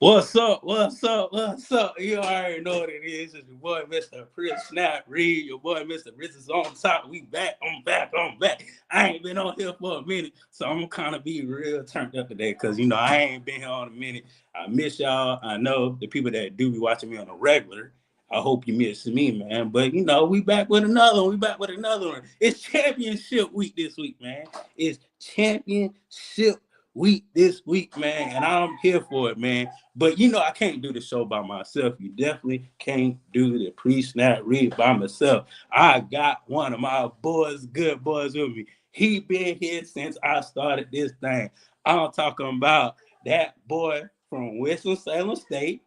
What's up? What's up? What's up? You already know what it is. It's your boy, Mr. Chris Snap Reed. Your boy, Mr. Rich is on top. We back. I'm back. I'm back. I ain't been on here for a minute, so I'm kind of be real turned up today because, I ain't been here on a minute. I miss y'all. I know the people that do be watching me on a regular. I hope you miss me, man. But, we back with another one. We back with another one. It's championship week this week, man. It's championship week this week, man, and I'm here for it, man. But I can't do the show by myself. You definitely can't do the pre-snap read by myself. I got one of my boys, good boys with me. He been here since I started this thing. I'm talking about that boy from Winston-Salem State.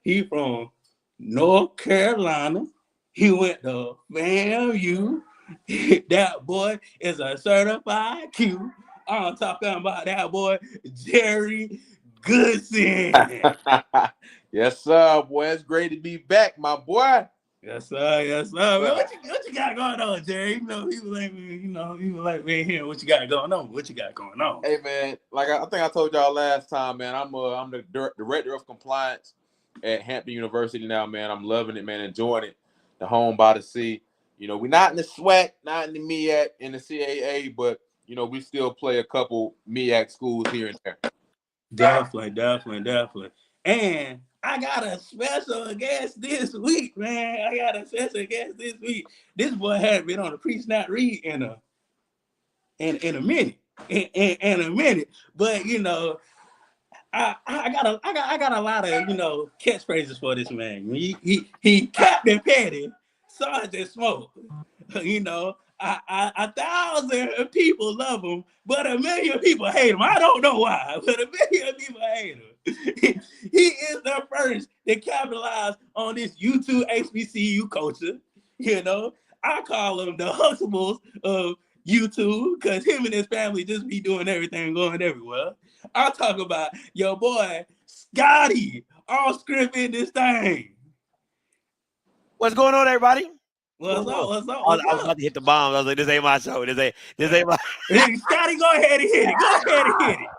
He from North Carolina. He went to FAMU. That boy is a certified Q. I'm talking about that boy, Jerry Goodson. Yes, sir, boy. It's great to be back, my boy. Yes, sir. Yes, sir. Man, what you got going on, Jerry? People like me, people like me here. What you got going on? What you got going on? Hey, man, like I think I told y'all last time, man, I'm the director of compliance at Hampton University now, man. I'm loving it, man, enjoying it. The home by the sea. We're not in the SWAC, not in the MEAC, in the CAA, but we still play a couple MEAC schools here and there. Definitely. And I got a special guest this week, man. This boy hadn't been on a pre-snap read in a minute. In a minute. But I got a lot of catchphrases for this man. He Captain Petty, Sergeant Smoke. A thousand people love him, but a million people hate him. I don't know why, but a million people hate him. He is the first to capitalize on this YouTube HBCU culture. I call him the Huxtables of YouTube because him and his family just be doing everything, going everywhere. I'll talk about your boy, Scotty, all script in this thing. What's going on, everybody? What's up? I was about to hit the bomb. I was like, this ain't my show. This ain't my Scotty, go ahead and hit it.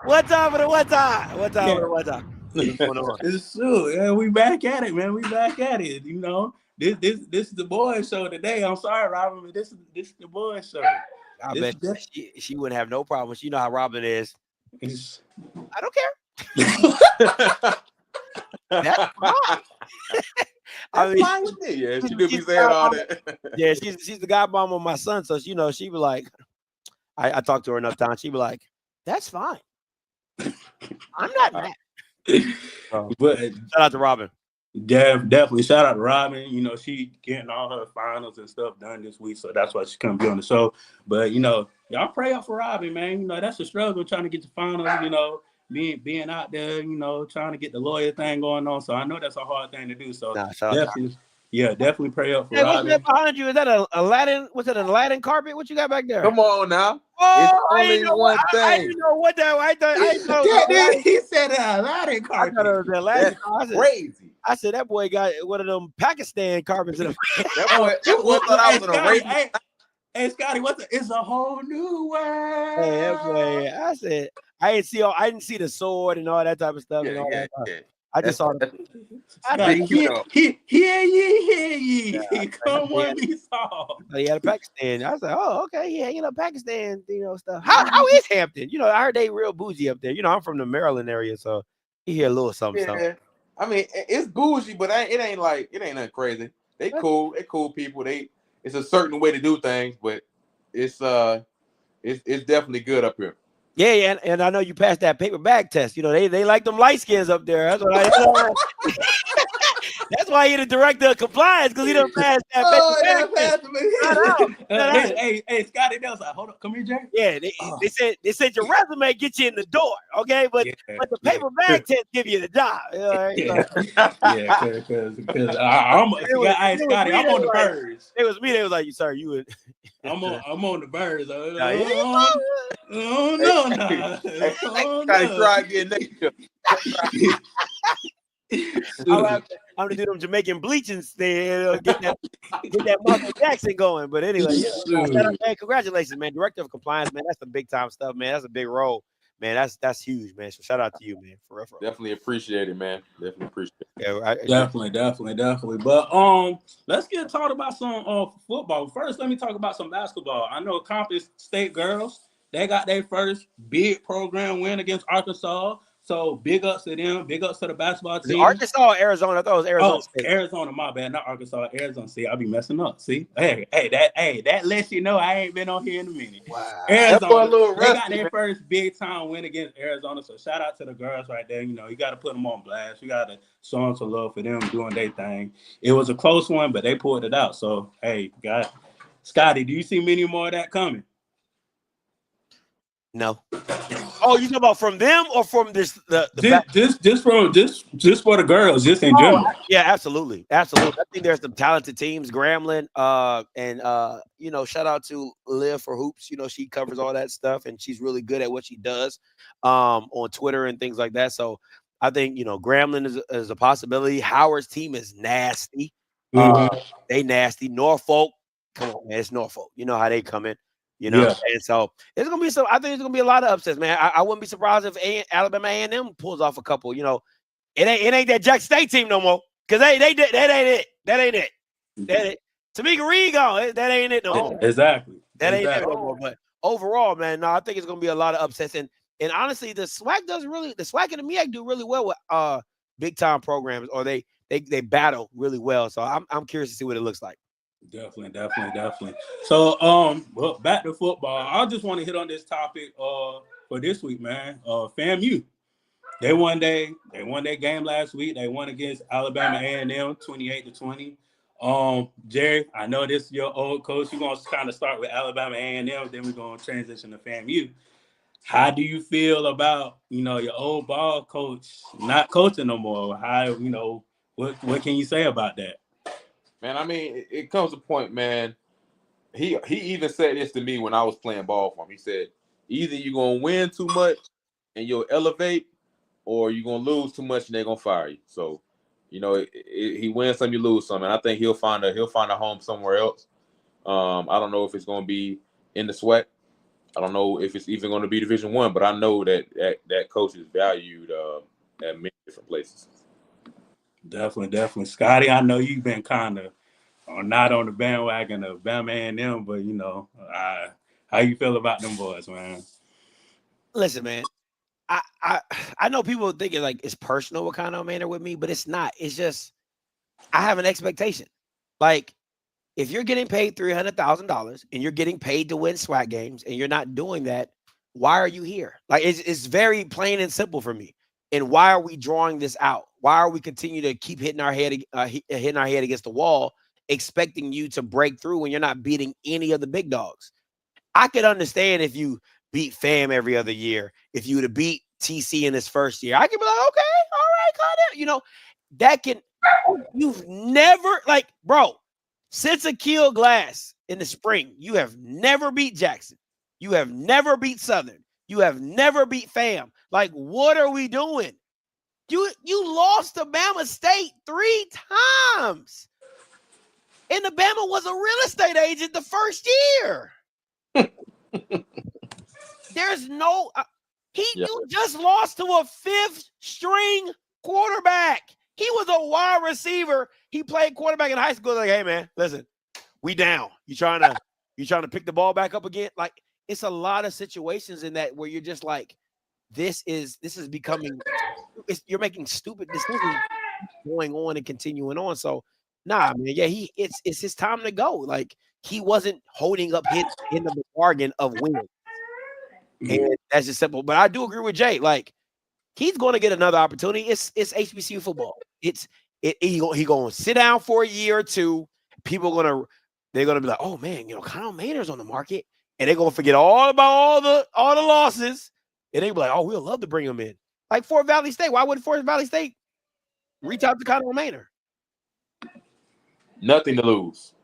What time? It's true. Yeah, we back at it, man. This is the boys show today. I'm sorry, Robin, but this is the boys show. I bet she wouldn't have no problem. She know how Robin is. I don't care. That's fine. That's fine with me. Yeah, she could be saying all that. Yeah, she's the godmom of my son, so she be like, I talked to her enough times. She be like, that's fine. I'm not mad. But shout out to Robin. Definitely shout out to Robin. She getting all her finals and stuff done this week, so that's why she couldn't be on the show. But y'all pray up for Robin, man. That's a struggle trying to get to finals. Being out there, trying to get the lawyer thing going on. So I know that's a hard thing to do. So definitely pray up for Robin. What's that behind you? Is that a Aladdin? Was it an Aladdin carpet? What you got back there? Come on now. Oh, it's only one thing. I didn't know what that was. I thought he said an Aladdin carpet. I thought it was Aladdin. That's crazy. I said that boy got one of them Pakistan carpets. That boy thought I was an Arabian. Hey, Scotty, it's a whole new world. Hey, boy, I said I didn't see the sword and all that type of stuff. Yeah. I just saw the. Hear ye. Come what we saw. He had a Pakistan. I was like, oh, okay, yeah, Pakistan, stuff. How is Hampton? I heard they real bougie up there. I'm from the Maryland area, so you hear a little something. Yeah. I mean, it's bougie, but it ain't nothing crazy. They cool. They cool people. It's a certain way to do things, but it's definitely good up here. Yeah, and I know you passed that paper bag test. They like them light skins up there. That's what that's why you're the director of compliance, because he done passed that paper bag test. Hey, Scotty Nelson, hold up, come here, Jerry. Yeah, they said your resume get you in the door, okay? But the paper bag test give you the job. Because Scotty, I'm on the birds. It was me. They was like, "Sir, you would." I'm on the birds. Oh no! Try again next year. I'm gonna do them Jamaican bleaching thing, get that Michael Jackson going. But anyway, man, congratulations, man, director of compliance, man. That's the big time stuff, man. That's a big role, man, that's huge, man. So shout out to you, man, for real. Definitely appreciate it, man. Definitely appreciate it. Yeah, Definitely. But let's get talked about some football. First, let me talk about some basketball. I know Compass State girls, they got their first big program win against Arkansas. So big ups to them. Big ups to the basketball team. Arkansas or Arizona? I thought it was Arizona State. Arizona, my bad, not Arkansas. Arizona. See, I'll be messing up. See, that lets you know I ain't been on here in a minute. Wow. Arizona, they got their first big time win against Arizona. So shout out to the girls right there. You know, you got to put them on blast. You got to show them some love for them doing their thing. It was a close one, but they pulled it out. So hey, guys, Scotty, do you see many more of that coming? No. Oh, you talking about from them or from this just for the girls, just in general? Yeah, absolutely. I think there's some talented teams. Grambling, and you know, shout out to Liv for Hoops. You know, she covers all that stuff and she's really good at what she does on Twitter and things like that. So I think, you know, Grambling is a possibility. Howard's team is nasty. They nasty. Norfolk, come on, man, it's Norfolk. You know how they come in. You know, and so it's gonna be I think it's gonna be a lot of upsets, man. I wouldn't be surprised if Alabama A&M pulls off a couple. You know, it ain't that Jackson State team no more because that ain't it. That ain't it. Tamika Reed gone. That ain't it no more. Exactly. That ain't it no more. But overall, man, no, I think it's gonna be a lot of upsets. And honestly, the SWAC and the MEAC do really well with big time programs, or they battle really well. So I'm curious to see what it looks like. Definitely. So, well, back to football. I just want to hit on this topic for this week, man. FAMU. They won their game last week. They won against Alabama A&M 28-20. Jerry, I know this is your old coach. You're gonna kind of start with Alabama A&M, then we're gonna transition to FAMU. How do you feel about, you know, your old ball coach not coaching no more? How, you know, what can you say about that? Man, I mean, it comes to a point, man. He even said this to me when I was playing ball for him. He said, either you're going to win too much and you'll elevate, or you're going to lose too much and they're going to fire you. So, you know, he wins some, you lose some. And I think he'll find a home somewhere else. I don't know if it's going to be in the SWAC. I don't know if it's even going to be Division I, but I know that coach is valued at many different places. Definitely. Scotty, I know you've been kind of not on the bandwagon of Bama A&M, but, you know, how you feel about them boys, man? Listen, man, I know people think it's personal what kind of man are with me, but it's not. It's just I have an expectation. Like, if you're getting paid $300,000 and you're getting paid to win SWAC games and you're not doing that, why are you here? Like, it's very plain and simple for me. And why are we drawing this out? Why are we continue to keep hitting our head against the wall, expecting you to break through when you're not beating any of the big dogs? I could understand if you beat FAM every other year, if you would have beat TC in his first year. I could be like, okay, all right, kind of, you know, that can. You've never, like, bro, since Akil Glass in the spring, you have never beat Jackson. You have never beat Southern. You have never beat FAM. Like, what are we doing? You lost to Bama State 3 times. And the Bama was a real estate agent the first year. There's no you just lost to a 5th string quarterback. He was a wide receiver. He played quarterback in high school. Like, hey man, listen, we down. You trying to pick the ball back up again? Like, it's a lot of situations in that where you're just like, this is becoming, you're making stupid decisions going on and continuing on. So, nah, man, yeah, it's his time to go. Like, he wasn't holding up his end of the bargain of winning. And that's just simple. But I do agree with Jay. Like, he's going to get another opportunity. It's HBCU football. He going to sit down for a year or two. People they're going to be like, oh man, you know, Kyle Maynard's on the market, and they're going to forget all about all the losses, and they be like, oh, we'll love to bring him in. Like Fort Valley State. Why wouldn't Fort Valley State reach out to Kyle Maynard? Nothing to lose.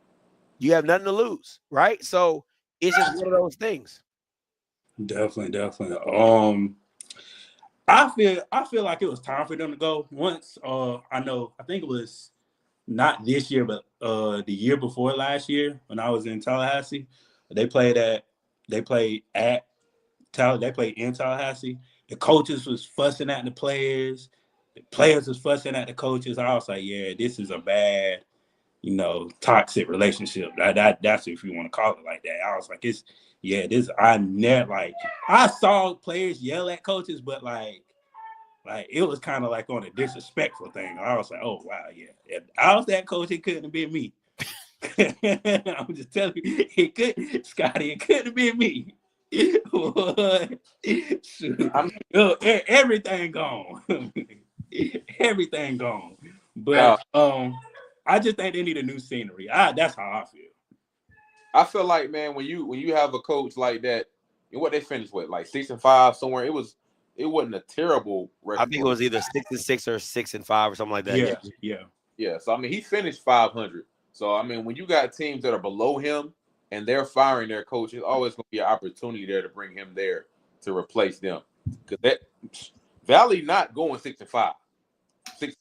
You have nothing to lose, right? So it's just one of those things. Definitely. I feel like it was time for them to go. Once I think it was not this year, but the year before last year when I was in Tallahassee, they played at They played in Tallahassee. The coaches was fussing at the players. The players was fussing at the coaches. I was like, yeah, this is a bad, toxic relationship. That's if you want to call it like that. I was like, I saw players yell at coaches, but like it was kind of like on a disrespectful thing. I was like, oh wow, yeah. If I was that coach, it couldn't have been me. I'm just telling you, Scotty, it couldn't have been me. Everything gone. Everything gone. But I just think they need a new scenery. That's how I feel. I feel like, man, when you have a coach like that, and what they finished with, like 6-5 somewhere, it wasn't a terrible record. I think it was either 6-6 or 6-5 or something like that. Yeah. So I mean, he finished 500. So I mean, when you got teams that are below him and they're firing their coach, there's always going to be an opportunity there to bring him there to replace them. Because that Valley not going 6-5, 6-6.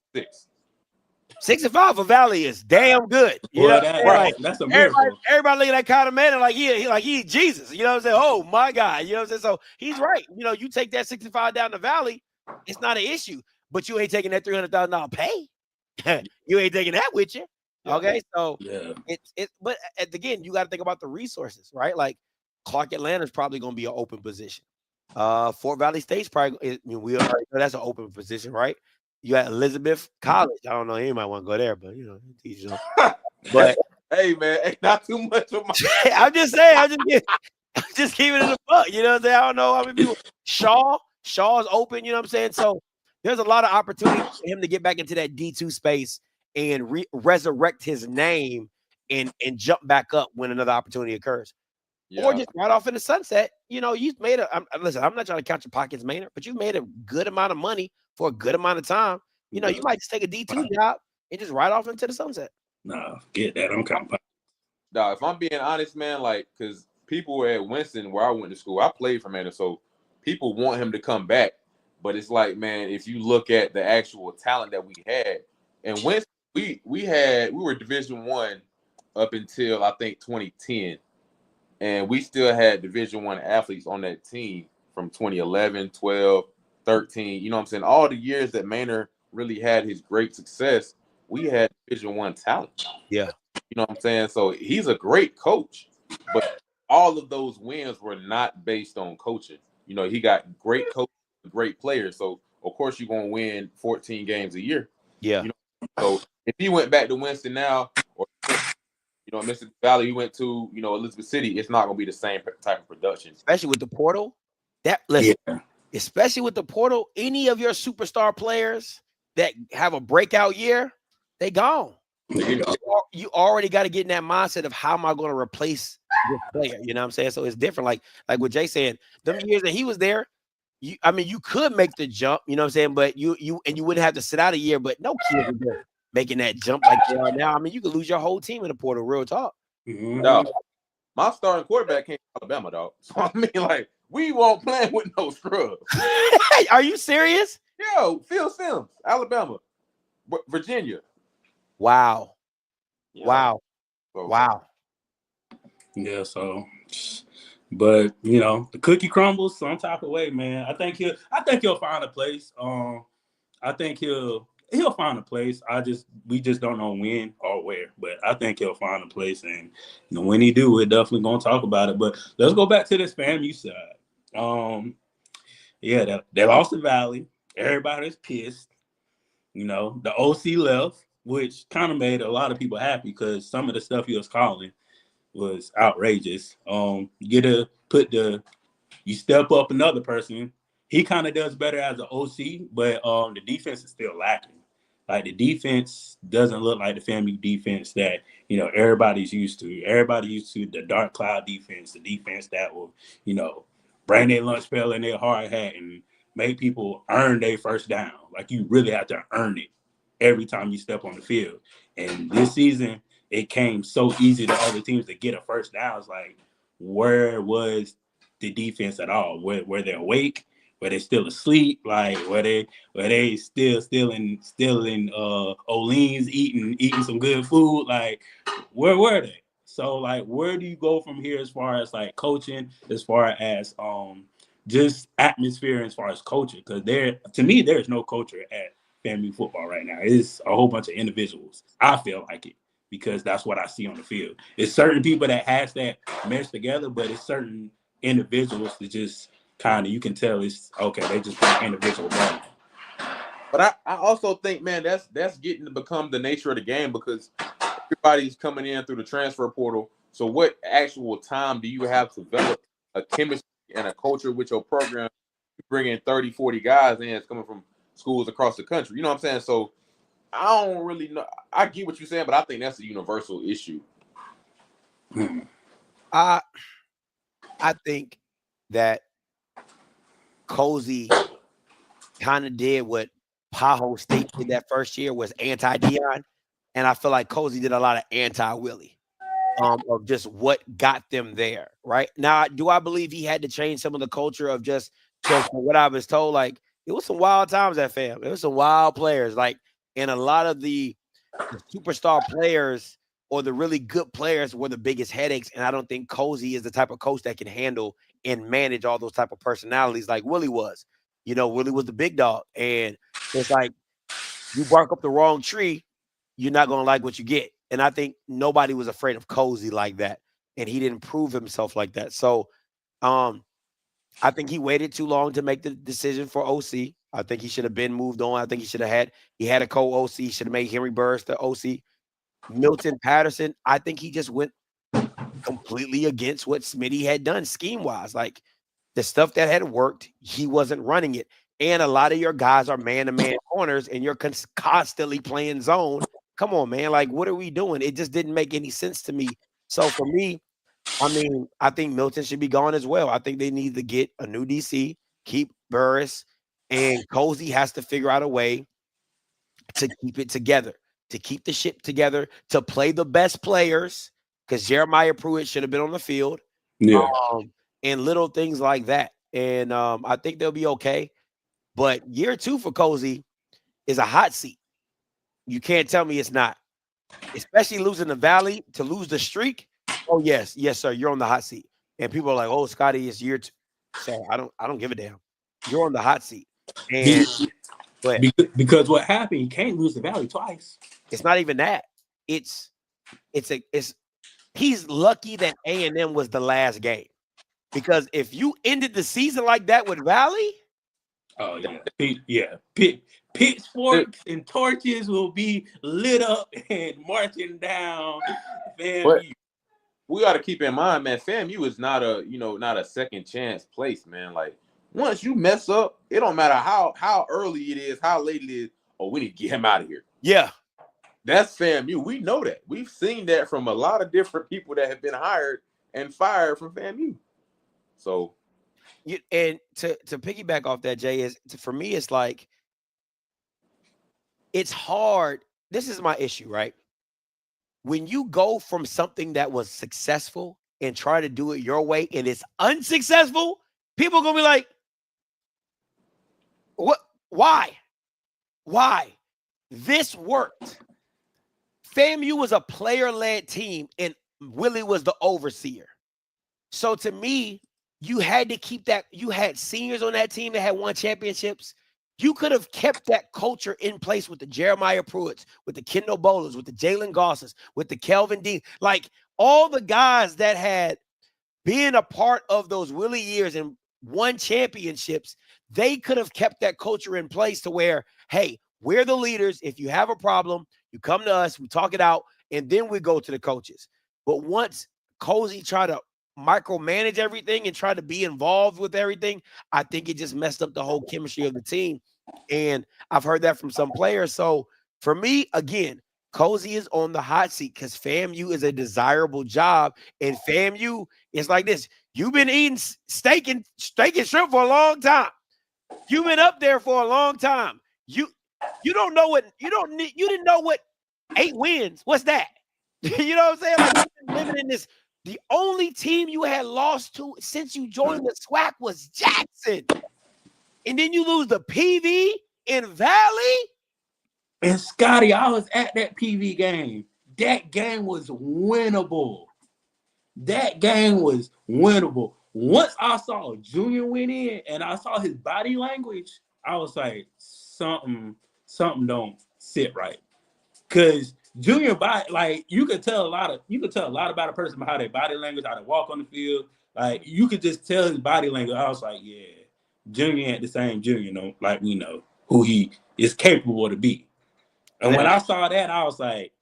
6-5 for Valley is damn good. That's a miracle. Everybody look at that kind of man and like he's Jesus. You know what I'm saying? Oh my God. You know what I'm saying? So he's right. You take that 65 down the Valley, it's not an issue. But you ain't taking that $300,000 pay. You ain't taking that with you. Okay, so but again, you got to think about the resources, right? Like Clark Atlanta is probably going to be an open position. Fort Valley State's probably. We already know that's an open position, right? You got Elizabeth College. I don't know anybody want to go there, but But hey, man, not too much of my. I'm just saying. I'm just keeping it in the book. You know what I'm saying? I don't know how many people. Shaw's open. You know what I'm saying? So there's a lot of opportunity for him to get back into that D2 space and resurrect his name and jump back up when another opportunity occurs. Or just right off in the sunset. You've made listen, I'm not trying to count your pockets, Maynard, but you've made a good amount of money for a good amount of time. You might just take a D2 job and just ride off into the sunset. No, get that. I'm counting pockets. No, if I'm being honest, man, like, because people were at Winston where I went to school. I played for Maynard, so people want him to come back. But it's like, man, if you look at the actual talent that we had, and Winston, we were Division I up until I think 2010, and we still had Division I athletes on that team from 2011, 12, 13. You know what I'm saying? All the years that Maynard really had his great success, we had Division I talent. Yeah. You know what I'm saying? So he's a great coach, but all of those wins were not based on coaching. He got great coaches, great players. So of course you're gonna win 14 games a year. Yeah. So if he went back to Winston now, or Mississippi Valley, he went to Elizabeth City, it's not gonna be the same type of production. Especially with the portal. Especially with the portal, any of your superstar players that have a breakout year, they gone. You already got to get in that mindset of how am I going to replace this player? You know what I'm saying? So it's different. Like what Jay saying, them years that he was there, you could make the jump, you know what I'm saying? But you wouldn't have to sit out a year, but no kid would be making that jump like they are now. I mean, you could lose your whole team in the portal, real talk. Mm-hmm. No, my starting quarterback came from Alabama, dog. So I mean, like, we won't play with no scrubs. Are you serious? Yo, Phil Sims, Alabama, Virginia. Wow. Yeah. Wow. So, Wow. Yeah, so but the cookie crumbles some type of way, man. I think he'll find a place. I think he'll find a place. We just don't know when or where, but I think he'll find a place, and when he do, we're definitely gonna talk about it. But let's go back to this FAMU side. They lost the Valley. Everybody's pissed. The OC left, which kind of made a lot of people happy because some of the stuff he was calling was outrageous. You step up another person. He kind of does better as an OC, but the defense is still lacking. Like, the defense doesn't look like the FAMU defense that everybody's used to. Everybody used to the dark cloud defense, the defense that will bring their lunch pail in their hard hat and make people earn their first down. Like, you really have to earn it every time you step on the field. And this season, it came so easy to other teams to get a first down. It's like, where was the defense at all? Were they awake? Were they still asleep? Like, were they still in Olean's eating some good food? Like, where were they? So, like, where do you go from here as far as like coaching, as far as just atmosphere as far as culture. Because to me, there's no culture at FAMU football right now. It's a whole bunch of individuals. I feel like it because that's what I see on the field. It's certain people that has that meshed together, but it's certain individuals that just kind of, you can tell it's okay. They just play individual ball. But I also think, man, that's getting to become the nature of the game because everybody's coming in through the transfer portal. So what actual time do you have to develop a chemistry and a culture with your program? You bring in 30, 40 guys in, it's coming from schools across the country. You know what I'm saying? So I don't really know. I get what you're saying, but I think that's a universal issue. I think that Cozy kind of did what Paho State did that first year, was anti-Deion. And I feel like Cozy did a lot of anti-Willie of just what got them there. Right now, do I believe he had to change some of the culture of just from what I was told? Like, it was some wild times at FAM. It was some wild players. Like, and a lot of the superstar players or the really good players were the biggest headaches. And I don't think Cozy is the type of coach that can handle and manage all those type of personalities like Willie was. You know, Willie was the big dog. And it's like, you bark up the wrong tree, you're not going to like what you get. And I think nobody was afraid of Cozy like that. And he didn't prove himself like that. So I think he waited too long to make the decision for OC. I think he should have been moved on. I think he had a co-OC, should have made Henry Burris the OC. Milton Patterson, I think he just went completely against what Smitty had done scheme-wise. Like, the stuff that had worked, he wasn't running it. And a lot of your guys are man-to-man corners, and you're constantly playing zone. Come on, man. Like, what are we doing? It just didn't make any sense to me. So for me, I mean, I think Milton should be gone as well. I think they need to get a new DC, keep Burris, and Cozy has to figure out a way to keep it together, to keep the ship together, to play the best players, because Jeremiah Pruitt should have been on the field. Yeah. And little things like that. And I think they'll be okay. But year 2 for Cozy is a hot seat. You can't tell me it's not. Especially losing the Valley, to lose the streak. Oh, yes, sir. You're on the hot seat. And people are like, oh, Scotty, it's year 2. So I don't give a damn. You're on the hot seat. And because what happened, you can't lose the Valley twice. It's not even that. It's he's lucky that A&M was the last game. Because if you ended the season like that with Valley, oh yeah, pitchforks and torches will be lit up and marching down. FAMU. We got to keep in mind, man. FAMU is not a second chance place, man. Like, once you mess up, it don't matter how early it is, how late it is. Oh, we need to get him out of here. Yeah, that's FAMU. We know that. We've seen that from a lot of different people that have been hired and fired from FAMU. So, and to piggyback off that, Jay, for me, it's like, it's hard. This is my issue, right? When you go from something that was successful and try to do it your way and it's unsuccessful, people are going to be like, what? Why? This worked. FAMU was a player-led team and Willie was the overseer. So to me, you had to keep that. You had seniors on that team that had won championships. You could have kept that culture in place with the Jeremiah Pruitts, with the Kendall Bowlers, with the Jalen Gosses, with the Kelvin Dean, like all the guys that had been a part of those Willie years and won championships. They could have kept that culture in place to where, hey, we're the leaders. If you have a problem, you come to us, we talk it out, and then we go to the coaches. But once Cozy tried to micromanage everything and try to be involved with everything, I think it just messed up the whole chemistry of the team. And I've heard that from some players. So for me, again, Cozy is on the hot seat because FAMU is a desirable job. And FAMU is like this. You've been eating steak and shrimp for a long time. You've been up there for a long time. You don't know what you didn't know what 8 wins. What's that? You know what I'm saying? Like, you've been living in this. The only team you had lost to since you joined the SWAC was Jackson. And then you lose the PV in Valley. And Scotty, I was at that PV game. That game was winnable. Once I saw Junior went in and I saw his body language, I was like, something don't sit right. Cause Junior body, like you could tell a lot about a person by how their body language, how they walk on the field. Like you could just tell his body language. I was like, yeah, Junior ain't the same Junior, like we know who he is capable to be. And when I saw that, I was like,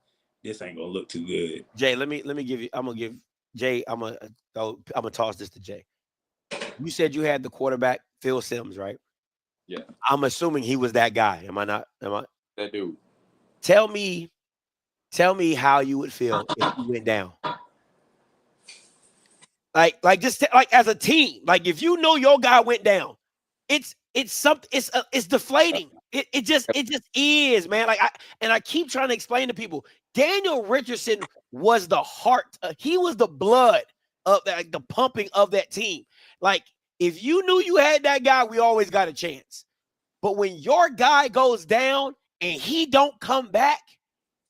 this ain't gonna look too good. Jay, let me give you. I'm gonna give Jay. I'm gonna toss this to Jay. You said you had the quarterback Phil Simms, right? Yeah. I'm assuming he was that guy. Am I not? Am I? That dude. Tell me how you would feel if you went down. Like as a team, like if you know your guy went down, it's something. It's deflating. It just is, man. Like I keep trying to explain to people. Daniel Richardson was the heart. He was the blood of like the pumping of that team. Like if you knew you had that guy, we always got a chance. But when your guy goes down and he don't come back,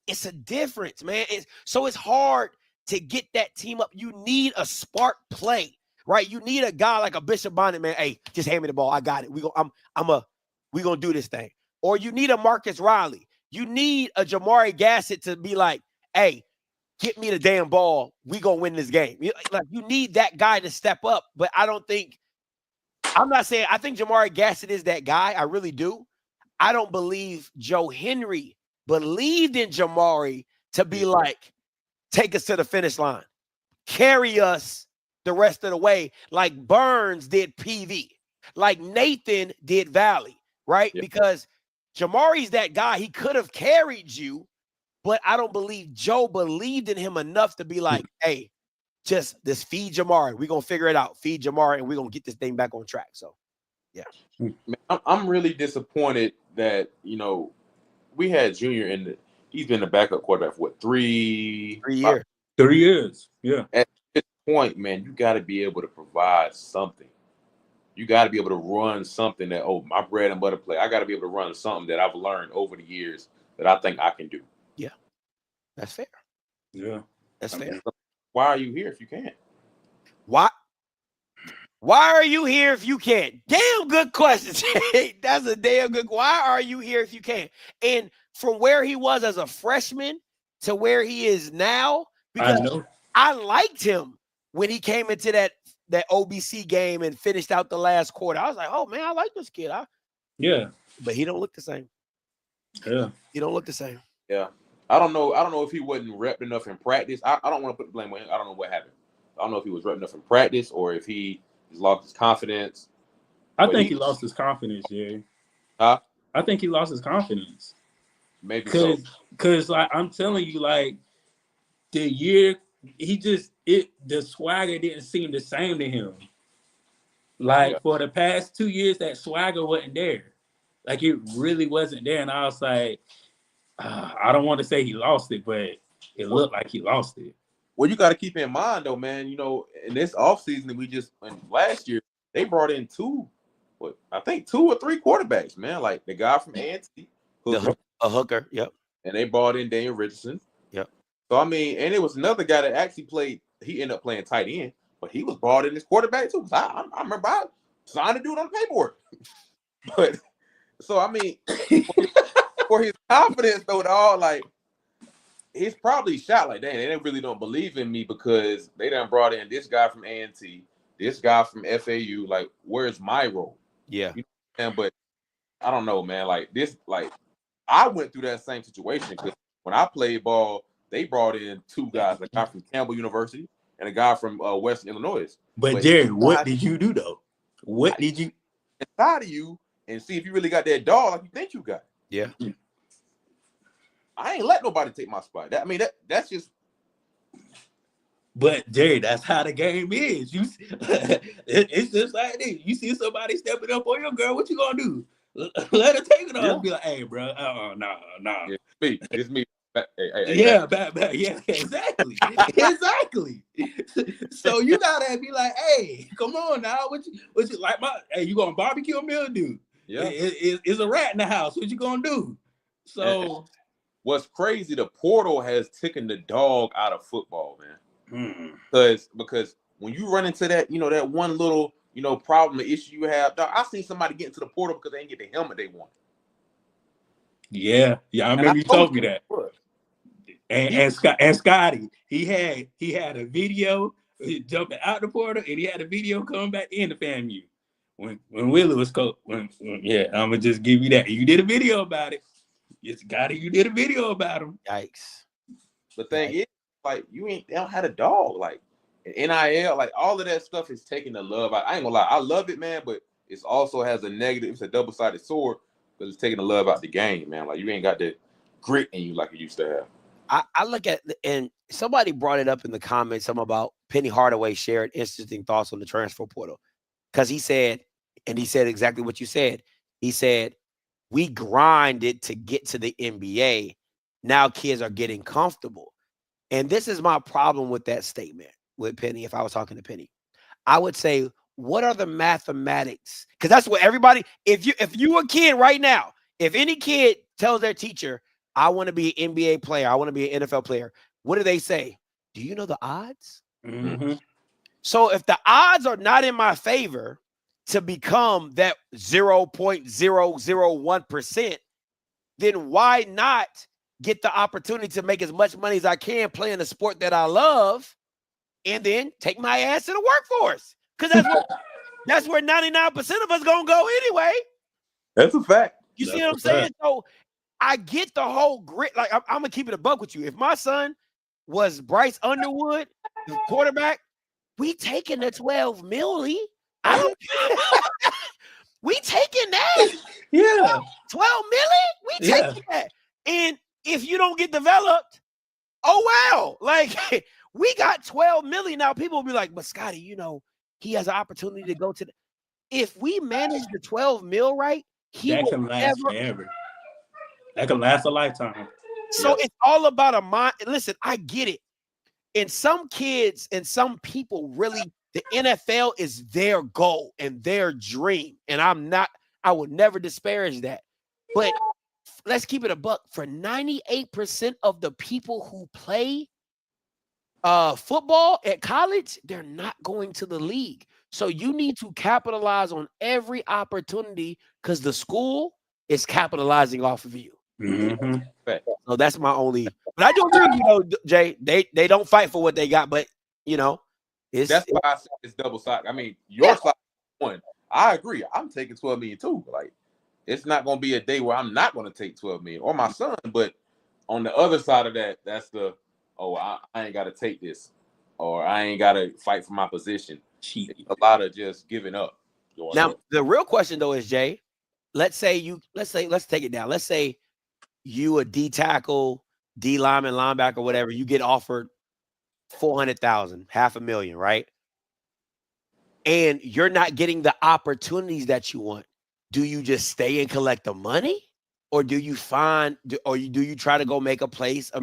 it's a difference, man. It's hard to get that team up. You need a spark play, right? You need a guy like a Bishop Bonnet, man. Hey, just hand me the ball. I got it. We gonna do this thing. Or you need a Marcus Riley. You need a Jamari Gassett to be like, hey, get me the damn ball. We gonna win this game. Like you need that guy to step up. But I'm not saying I think Jamari Gassett is that guy. I really do. I don't believe Joe Henry believed in Jamari to be like, take us to the finish line, carry us the rest of the way, like Burns did PV, like Nathan did Valley, right? Yeah. Because Jamari's that guy. He could have carried you, but I don't believe Joe believed in him enough to be like, hey, just this feed Jamari. We're going to figure it out. Feed Jamari, and we're going to get this thing back on track. So, yeah. I'm really disappointed that, we had Junior he's been the backup quarterback for what, 3 years? 3 years, yeah. At this point, man, you got to be able to provide something. You got to be able to run something that, my bread and butter play. I got to be able to run something that I've learned over the years that I think I can do. Yeah, that's fair. Yeah, that's fair. Why are you here if you can't? Why are you here if you can't? Damn good question. That's a damn good. Why are you here if you can't? And from where he was as a freshman to where he is now, because I liked him when he came into that OBC game and finished out the last quarter. I was like, oh man, I like this kid. Yeah, but he don't look the same. Yeah, he don't look the same. Yeah, I don't know if he wasn't repped enough in practice. I don't want to put the blame on him. I don't know what happened. I don't know if he was repped enough in practice or if he lost his confidence. I think he lost his confidence, yeah. Huh? I think he lost his confidence. Maybe so. Because like I'm telling you, like the year the swagger didn't seem the same to him. Like for the past 2 years, that swagger wasn't there. Like it really wasn't there. And I was like, I don't want to say he lost it, but it looked like he lost it. Well, you got to keep in mind, though, man, in this offseason, last year, they brought in 2 or 3 quarterbacks, man. Like the guy from A&T. A hooker, yep. And they brought in Daniel Richardson. Yep. So, and it was another guy that actually he ended up playing tight end, but he was brought in as quarterback, too. I remember I signed to do it on the paperwork. But, so, for his confidence, though, he's probably shot like, dang, they really don't believe in me because they done brought in this guy from A&T, this guy from FAU. Like, where's my role? Yeah. But I don't know, man. I went through that same situation because when I played ball, they brought in 2 guys, a guy from Campbell University and a guy from Western Illinois. But Jared, what did you do, though? What did you inside of you and see if you really got that dog like you think you got? Yeah. I ain't let nobody take my spot. That's just. But Jerry, that's how the game is. It's just like this. You see somebody stepping up on your girl, what you gonna do? Let her take it off and be like, "Hey, bro, nah." Yeah, it's me. Hey, back. Yeah, exactly, exactly. So you gotta be like, "Hey, come on now, what you like? Hey, you gonna barbecue a meal, dude? Yeah, it's a rat in the house. What you gonna do?" So. What's crazy, the portal has taken the dog out of football, man. Mm-hmm. Because when you run into that, that one little, problem or issue you have, dog, I seen somebody get into the portal because they didn't get the helmet they want. Yeah, I remember you told me that. And Scotty, he had a video jumping out the portal, and he had a video coming back in the FAMU when Willie was coach. Yeah, I'm gonna just give you that. You did a video about it. Yes, Scotty, you did a video about him. Yikes! The thing is, like, they don't have a dog. Like NIL, like all of that stuff is taking the love out. I ain't gonna lie, I love it, man, but it also has a negative. It's a double-sided sword because it's taking the love out the game, man. Like you ain't got that grit in you like you used to have. I look at, and somebody brought it up in the comments, something about Penny Hardaway shared interesting thoughts on the transfer portal. Because he said exactly what you said. He said, we grinded to get to the NBA. Now kids are getting comfortable. And this is my problem with that statement with Penny. If I was talking to Penny, I would say, what are the mathematics? Because that's what everybody, if you a kid right now, if any kid tells their teacher, I want to be an NBA player, I want to be an NFL player, what do they say? Do you know the odds? Mm-hmm. So if the odds are not in my favor to become that 0.001%, then why not get the opportunity to make as much money as I can playing the sport that I love and then take my ass to the workforce? Because that's where 99% of us gonna go anyway. That's a fact. You see what I'm saying? So I get the whole grit. Like I'm gonna keep it a buck with you. If my son was Bryce Underwood, the quarterback, we taking the 12 milli. We taking that. Yeah. 12 milli? We taking that. And if you don't get developed, oh well. Like we got 12 milli now. People will be like, but Scotty, he has an opportunity to go to if we manage the 12 mil right, that can last forever. That can last a lifetime. So it's all about a mind. Listen, I get it. And some kids and some people really, the NFL is their goal and their dream. And I would never disparage that. But let's keep it a buck. For 98% of the people who play football at college, they're not going to the league. So you need to capitalize on every opportunity because the school is capitalizing off of you. Mm-hmm. So that's my only. But I do agree, Jay. They don't fight for what they got, but that's why I said it's double side. I mean, your side one. I agree. I'm taking 12 million too. Like, it's not going to be a day where I'm not going to take 12 million or my son. But on the other side of that, that's the I ain't got to take this, or I ain't got to fight for my position. A lot of just giving up. Now, the real question though is, Jay, let's take it down. Let's say you a D tackle, D lineman, linebacker, whatever. You get offered $400,000, $500,000, right? And you're not getting the opportunities that you want. Do you just stay and collect the money, or do you do you try to go make a place or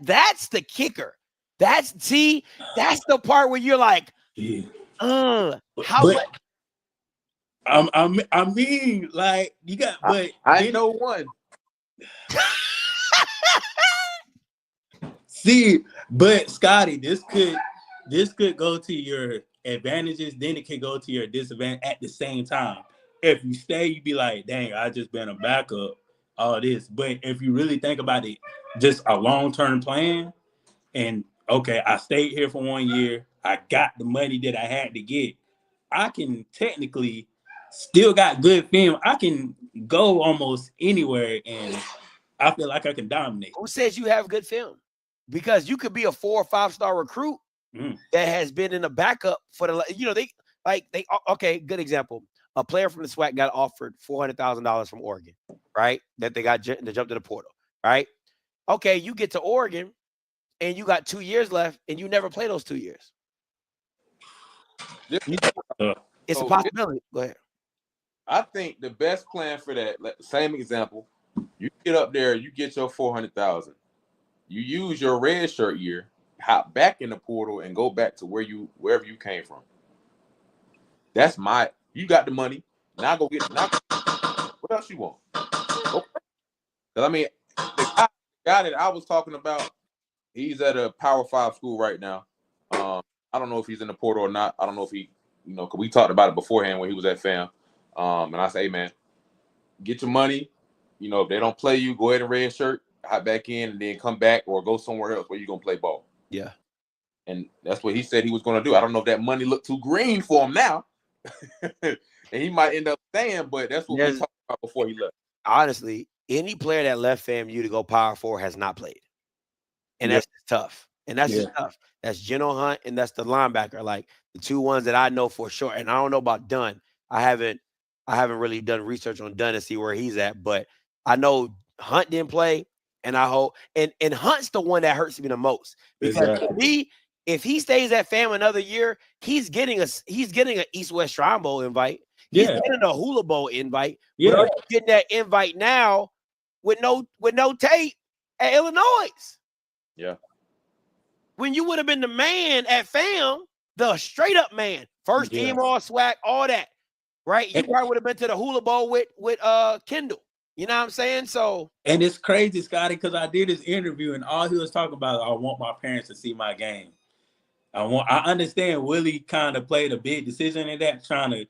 that's the kicker. That's the part where you're like, how much? I mean, like you got, but I know one. See, but Scotty, this could go to your advantages, then it can go to your disadvantage at the same time. If you stay, you be like, dang, I just been a backup, all this. But if you really think about it, just a long-term plan, and okay, I stayed here for 1 year, I got the money that I had to get, I can technically still got good film. I can go almost anywhere, and I feel like I can dominate. Who says you have good film? Because you could be a 4 or 5 star recruit that has been in a backup for okay, good example. A player from the SWAC got offered $400,000 from Oregon, right? That they got to jump to the portal, right? Okay, you get to Oregon and you got 2 years left and you never play those 2 years. It's a possibility. Go ahead. I think the best plan for that, same example, you get up there, you get your $400,000. You use your red shirt year, hop back in the portal, and go back to wherever you came from. That's you got the money. Now go get what else you want? Okay. I mean, the guy that I was talking about, he's at a Power 5 school right now. I don't know if he's in the portal or not. I don't know if he, because we talked about it beforehand when he was at FAM. And I say, hey, man, get your money. If they don't play you, go ahead and red shirt, hop back in, and then come back or go somewhere else where you're going to play ball. Yeah. And that's what he said he was going to do. I don't know if that money looked too green for him now. And he might end up staying, but that's what we talked about before he left. Honestly, any player that left FAMU to go Power 4 has not played. And that's tough. And that's just tough. That's Geno Hunt and that's the linebacker, like the two ones that I know for sure. And I don't know about Dunn. I haven't really done research on Dunn to see where he's at, but I know Hunt didn't play, and I hope and Hunt's the one that hurts me the most. Because to me, if he stays at FAM another year, he's getting a East-West Shrine Bowl invite. He's getting a Hula Bowl invite. Yeah. But he's getting that invite now with no tape at Illinois. Yeah. When you would have been the man at FAM, the straight up man, first team all swag, all that, right? You probably would have been to the Hula Bowl with Kendall. You know what I'm saying? So, and it's crazy, Scotty, because I did his interview and all he was talking about, I want my parents to see my game. I understand Willie kind of played a big decision in that, trying to,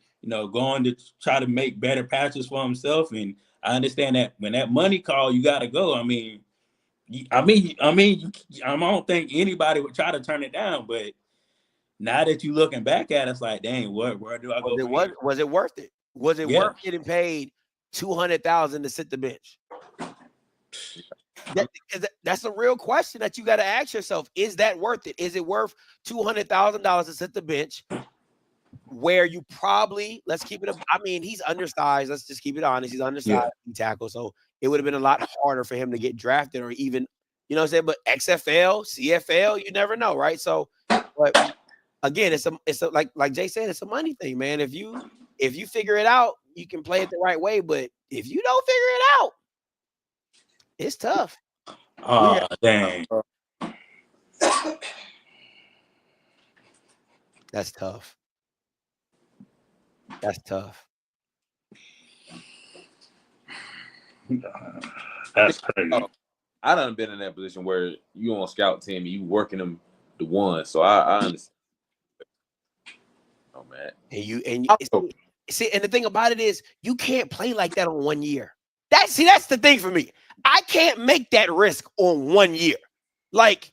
going to try to make better patches for himself. And I understand that when that money call, you got to go. I don't think anybody would try to turn it down, but now that you're looking back at it, it's like, dang, where do I go? Was it worth it? Was it worth getting paid $200,000 to sit the bench? That's a real question that you got to ask yourself. Is that worth it? Is it worth $200,000 to sit the bench where you probably, let's keep it up. I mean, he's undersized. Let's just keep it honest. He's undersized tackle. So it would have been a lot harder for him to get drafted or even, you know what I'm saying? But XFL, CFL, you never know, right? So, but again, it's a like Jay said, it's a money thing, man. If you figure it out, you can play it the right way. But if you don't figure it out, it's tough. Oh, dang. That's tough. That's tough. That's crazy. I done been in that position where you on a scout team and you working them the one. So I understand. Oh man. And see, and the thing about it is you can't play like that on 1 year. That's the thing for me. I can't make that risk on 1 year. Like,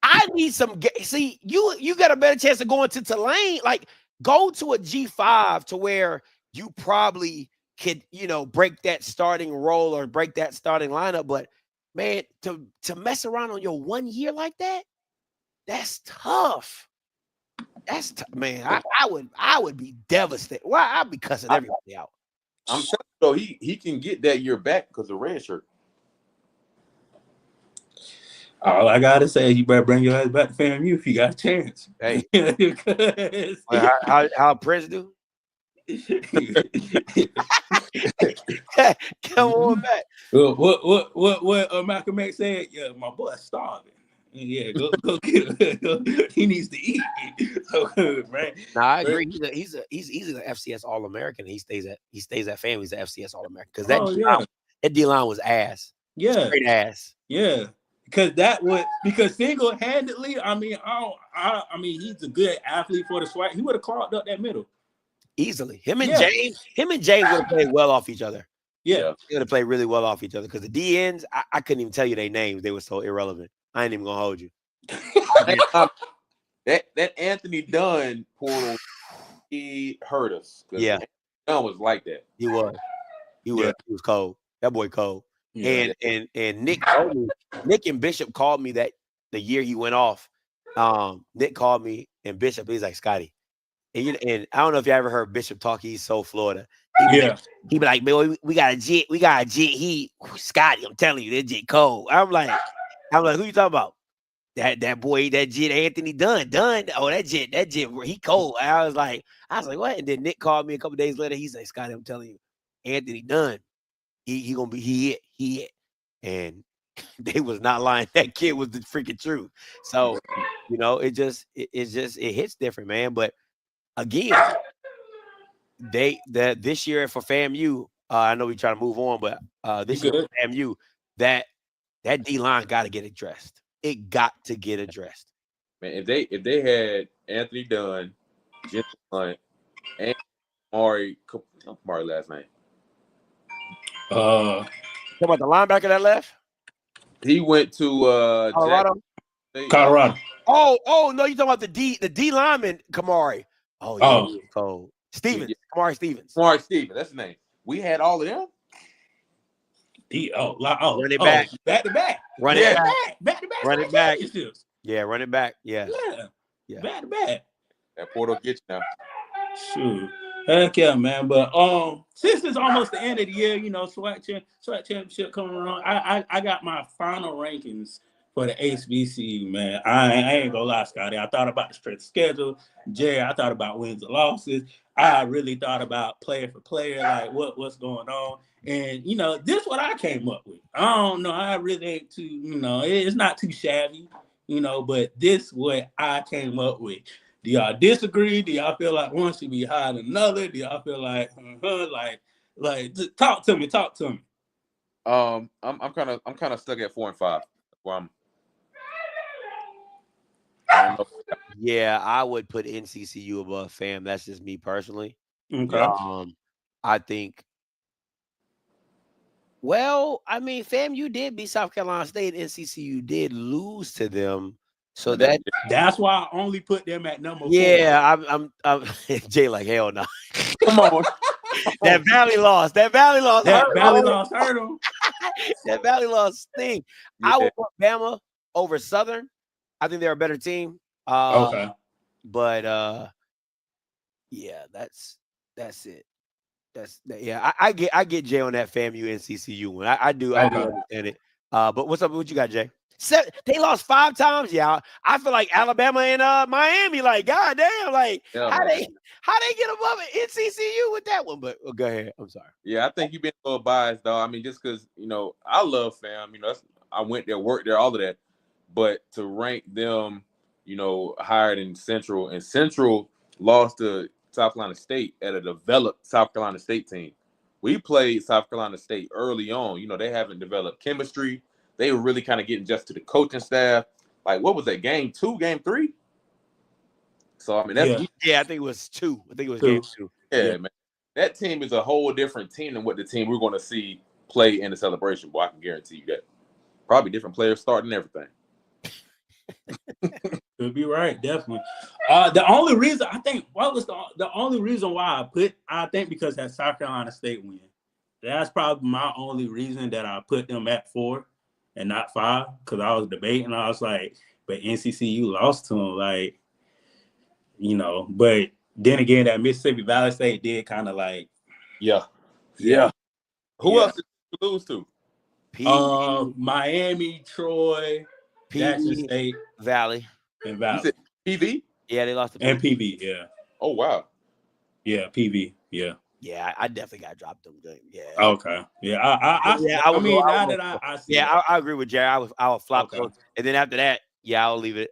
I need some. See, you got a better chance of going to Tulane. Like, go to a G5 to where you probably could, break that starting role or break that starting lineup. But man, to mess around on your 1 year like that, that's tough. That's man. I would be devastated. Well, I'd be cussing everybody out. I'm telling you, he can get that year back because of red shirt. All I gotta say is you better bring your ass back to FAMU if you got a chance. Hey, how Prince do? Come on back. What Malcolm X said? Yeah, my boy's starving. Yeah, go get him. He needs to eat. So good, right? Nah, I agree. He's easily an FCS All-American. He stays at FAM. He's an FCS All-American because that D-line was ass. Yeah, straight ass. Yeah. Because single-handedly, I mean, he's a good athlete for the SWAC. He would have clogged up that middle easily. Him and James would have played well off each other. Yeah, they would have played really well off each other because the D ends, I couldn't even tell you their names. They were so irrelevant. I ain't even gonna hold you. that Anthony Dunn portal, he hurt us. Yeah, Dunn was like that. He was cold. That boy cold. Yeah. And Nick and Bishop called me that the year he went off. Nick called me and Bishop, he's like, Scotty. And I don't know if you ever heard Bishop talk. He's so Florida. He be like, man, we got a jet. He Scotty, I'm telling you, that jet cold. I'm like, who you talking about? That boy, that jet Anthony Dunn. Oh, that jet, he cold. I was like, what? And then Nick called me a couple days later. He's like, Scotty, I'm telling you, Anthony Dunn. He gonna be he hit, and they was not lying. That kid was the freaking truth. So, it hits different, man. But again, this year for FAMU, I know we trying to move on, but this year for FAMU, that D line got to get addressed. It got to get addressed. Man, if they had Anthony Dunn, Jim Hunt, and Amari last name. Talking about the linebacker that left? He went to Colorado. Colorado. Oh no, you talking about the D lineman Kamari. Oh yeah, he was cold. Stevens, Yeah. Kamari Stevens. Kamari Stevens, that's the name. We had all of them. Run it back. Back to back. Run it Back to back. Run it back. championships. Yeah, run it back. Yeah. Back to back. That portal gets you now. Shoot. Heck yeah, man. But since it's almost the end of the year, you know, SWAC championship coming around, I got my final rankings for the HBCU, man. I ain't gonna lie, Scotty. I thought about the strength of schedule. Jay, I thought about wins and losses. I really thought about player for player, like what's going on. And, you know, this is what I came up with. I don't know. I really ain't too, you know, it's not too shabby, you know, but this is what I came up with. Do y'all disagree? Do y'all feel like one should be higher than another? Do y'all feel like, just talk to me? I'm kind of stuck at 4 and 5. Where I don't know. Yeah, I would put NCCU above FAM. That's just me personally. Okay. I think. Well, I mean, FAMU did beat South Carolina State. NCCU did lose to them, so that's why I only put them at number 4. Yeah, I'm Jay like hell no. Come on. That Valley loss. That Valley loss hurt him. That Valley loss sting. Yeah. I would put Bama over Southern. I think they're a better team. Okay. But yeah, that's it. I get Jay on that FAMU NCCU one. I do understand it. But what's up? What you got, Jay? They lost 5 times. Yeah, I feel like Alabama and Miami. Like, goddamn, like how they get above it NCCU with that one? But go ahead. I'm sorry. Yeah, I think you've been a little biased, though. I mean, just because I love FAM. I went there, worked there, all of that. But to rank them, higher than Central, and Central lost to South Carolina State at a developed South Carolina State team. We played South Carolina State early on. They haven't developed chemistry. They were really kind of getting just to the coaching staff. Like, what was that, game 2, game 3? So, I mean, that's I think it was 2. I think it was game 2. Yeah, man. That team is a whole different team than what the team we're going to see play in the Celebration Bowl. I can guarantee you that. Probably different players starting everything. Could be right, definitely. The only reason I think the only reason why I think because that South Carolina State win. That's probably my only reason that I put them at 4 and not 5, because I was debating. I was like, but NCCU lost to them, like, But then again, that Mississippi Valley State did kind of like, yeah. Who else did you lose to? Miami, Troy, Jackson State, Valley, and Valley. You said PV? Yeah, they lost to PV. And PV. Yeah. Oh wow. Yeah, PV. Yeah. Yeah, I definitely got dropped them. Yeah. Okay. Yeah. I agree with Jerry. I would flop those, and then after that, I'll leave it.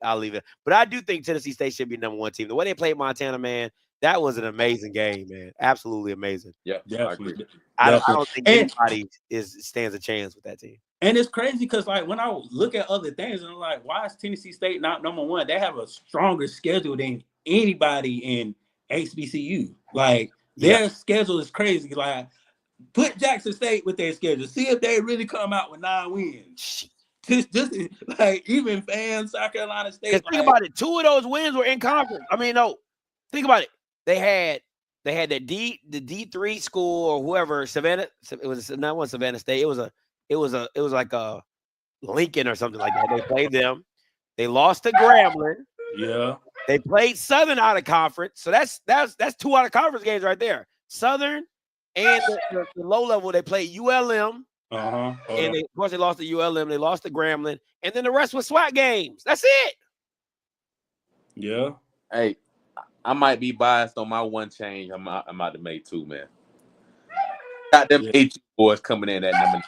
But I do think Tennessee State should be number 1 team. The way they played Montana, man, that was an amazing game, man. Absolutely amazing. Yeah, definitely. I don't think anybody stands a chance with that team. And it's crazy because, like, when I look at other things, I'm like, why is Tennessee State not number 1? They have a stronger schedule than anybody in HBCU. Like, their schedule is crazy. Like, put Jackson State with their schedule. See if they really come out with 9 wins. Just like, even fans, South Carolina State. Think about it. 2 of those wins were in conference. I mean, no. Think about it. They had the D3 school or whoever, Savannah. It was not one Savannah State. It was like a Lincoln or something like that. They played them. They lost to Grambling. Yeah. They played Southern out of conference. So that's 2 out of conference games right there. Southern and the low level, they played ULM. And of course they lost to ULM. They lost to Grambling. And then the rest was SWAC games. That's it. Yeah. Hey, I might be biased on my one change. I'm out to make 2, man. Got them 8 boys coming in at number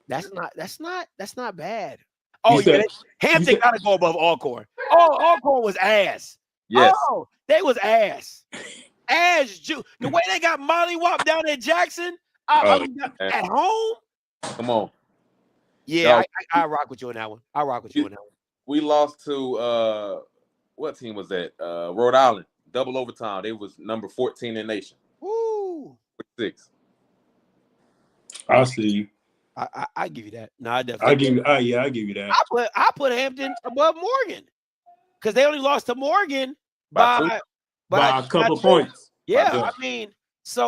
9. That's not bad. Oh, Hampton got to go above Alcorn. Oh, Alcorn was ass. Yes. Oh, they was ass. The way they got Molly Wop down at Jackson at home. Come on. Yeah, I rock with you on that one. We lost to what team was that? Rhode Island, double overtime. They was number 14 in the nation. Woo! 6. I'll see. I give you that. No, I I definitely. give you. I give you that. I put Hampton above Morgan because they only lost to Morgan By By a couple points. Yeah, Yeah.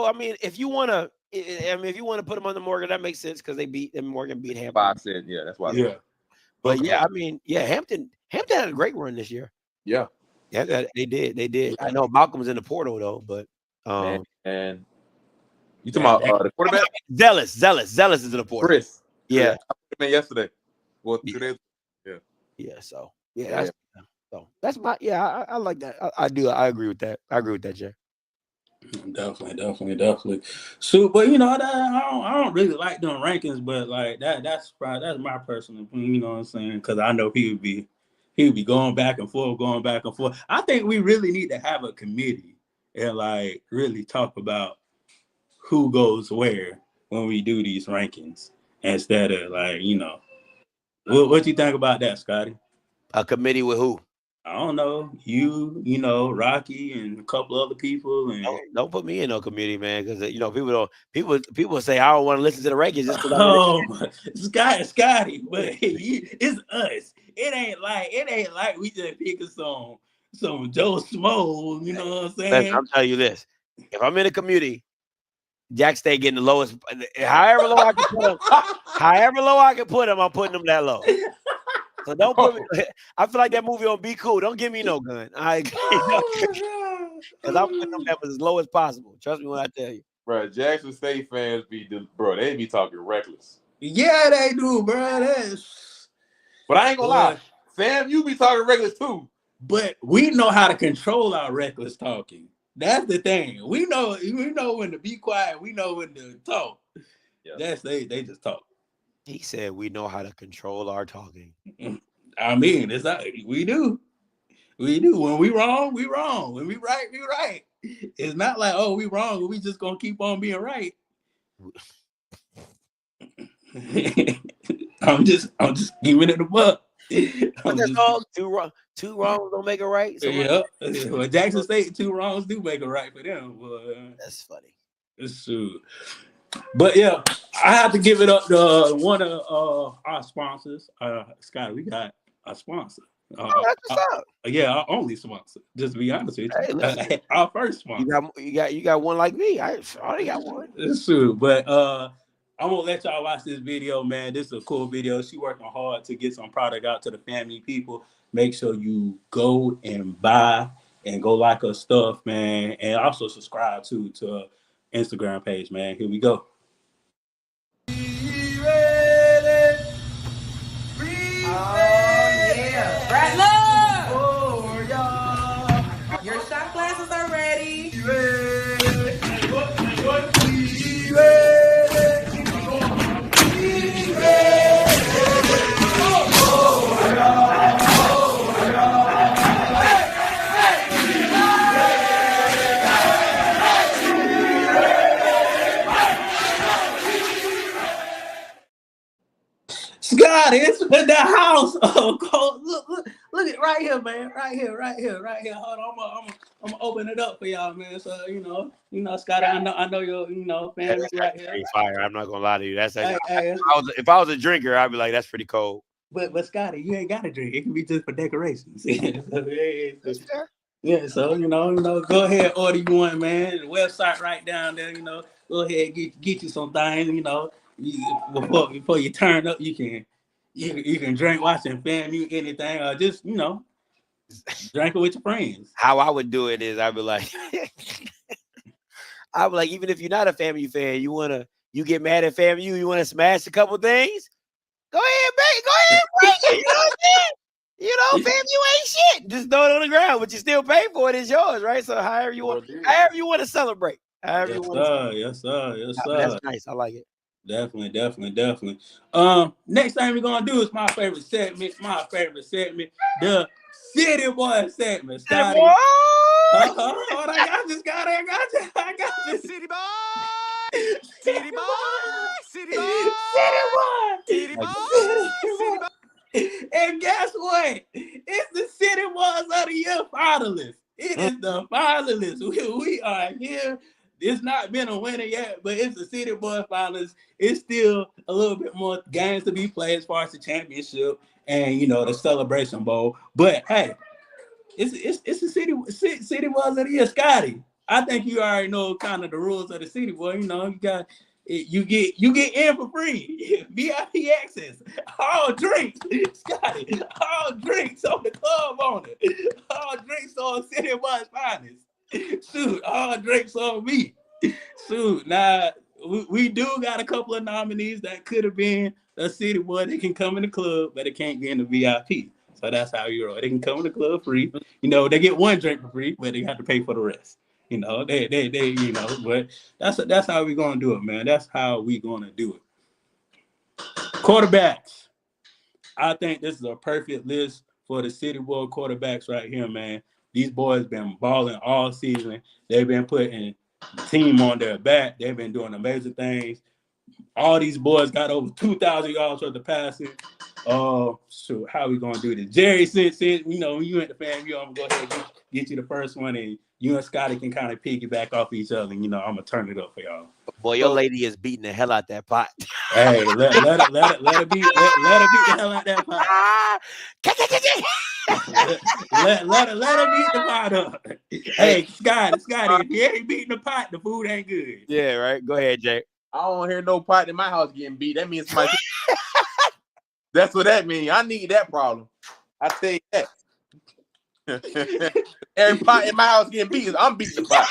I mean, if you want to, put them on the Morgan, that makes sense because Morgan beat Hampton. 5 cents. Yeah, that's why. Yeah. But Okay. yeah, I mean, yeah, Hampton had a great run this year. Yeah. Yeah, they did. I know Malcolm was in the portal though, but and you talking about the quarterback? Zealous is in the portal. Chris. Yeah. I put him in yesterday. Well, 2 days. Yeah. So that's my I like that. I do. I agree with that. Jay. Definitely. So, but you know, I don't really like them rankings, but like that's my personal opinion. You know what I'm saying? Because I know he would be going back and forth. I think we really need to have a committee and like really talk about who goes where when we do these rankings instead of like, you know, what you think about that, Scotty? A committee with who? I don't know. You know, Rocky and a couple other people. And don't put me in no committee, man, because you know people say I don't want to listen to the rankings just because. Oh, Scotty, but it's us. It ain't like we just picking some Joe Smo. You know what I'm saying? I'm telling you this: if I'm in a committee, Jack State getting the lowest. However low I can put him, I'm putting him that low. So don't put me. I feel like that movie on Be Cool. Don't give me no gun. Because I'm putting them that as low as possible. Trust me when I tell you. Bro, Jackson State fans they be talking reckless. Yeah, they do, bro. But I ain't gonna lie, Sam, you be talking reckless too. But we know how to control our reckless talking. That's the thing. We know when to be quiet. We know when to talk. Yeah. They just talk. He said we know how to control our talking. I mean, it's not, we do. When we wrong, we wrong. When we right, we right. It's not like, oh, we wrong, we just gonna keep on being right. I'm just giving it a buck. What's that called? Two wrongs don't make it right. Yeah. Well, Jackson State, 2 wrongs do make it right for them. That's funny. It's true. But yeah, I have to give it up to one of our sponsors. Scott, we got a sponsor. Yeah, our only sponsor. Just to be honest with you, hey, our first sponsor. You got one like me. I already got one. It's true, but I'm gonna let y'all watch this video, man. This is a cool video. She working hard to get some product out to the family people. Make sure you go and buy and go like her stuff, man, and also subscribe to her Instagram page, man. Here we go. Right, love. Oh, y'all. Your shot glasses are ready. Scott, it's the house. Look at right here, man. Right here. Hold on, I'm gonna open it up for y'all, man. So you know, Scott, I know your family right here. Pretty fire. I'm not gonna lie to you. That's hey. If I was a drinker, I'd be like, that's pretty cold. But Scotty, you ain't gotta drink. It can be just for decorations. That's fair. Yeah, so you know, go ahead, order you one, man. The website right down there. You know, go ahead, get you some things. You know. Before you turn up, you can drink watching FAMU, anything, or just drink it with your friends. How I would do it is I'd be like, even if you're not a FAMU fan, you get mad at FAMU, you want to smash a couple things, go ahead, break it. You know what I'm saying? FAMU ain't shit. Just throw it on the ground, but you still pay for it. It's yours, right? So however you want to celebrate. Yes, sir. That's nice. I like it. Definitely. Next thing we're gonna do is my favorite segment, the City Boy segment. Scotty. Hold on, I got you. City Boy. And guess what? It's the City Boys of the Year fatherless. It is the fatherless. We are here. It's not been a winner yet, but it's the City Boy Finals. It's still a little bit more games to be played as far as the championship and the Celebration Bowl. But hey, it's the City Boys of the year, Scotty. I think you already know kind of the rules of the City Boy. You get in for free, VIP access, all drinks, Scotty, all drinks on the club owner, all drinks on City Boys Finest. Shoot, all drinks on me. Shoot, now we do got a couple of nominees that could have been a City Boy. They can come in the club, but they can't get in the VIP. So that's how you roll. They can come in the club free. They get one drink for free, but they have to pay for the rest. But that's how we're gonna do it, man. That's how we're gonna do it. Quarterbacks. I think this is a perfect list for the City Boy quarterbacks right here, man. These boys been balling all season. They've been putting the team on their back. They've been doing amazing things. All these boys got over 2,000 yards worth of passing. So how we gonna do this? Jerry, since you at the fan, I'm gonna go ahead and get you the first one, and you and Scotty can kind of piggyback off each other. And, I'm gonna turn it up for y'all. Boy, your lady is beating the hell out that pot. Hey, let her beat the hell out that pot. let her beat the pot up. Hey, Scotty, if you ain't beating the pot, the food ain't good. Yeah, right. Go ahead, Jay. I don't hear no pot in my house getting beat. That means somebody. That's what that means. I need that problem. I tell you that. Every pot in my house getting beat. I'm beating the pot.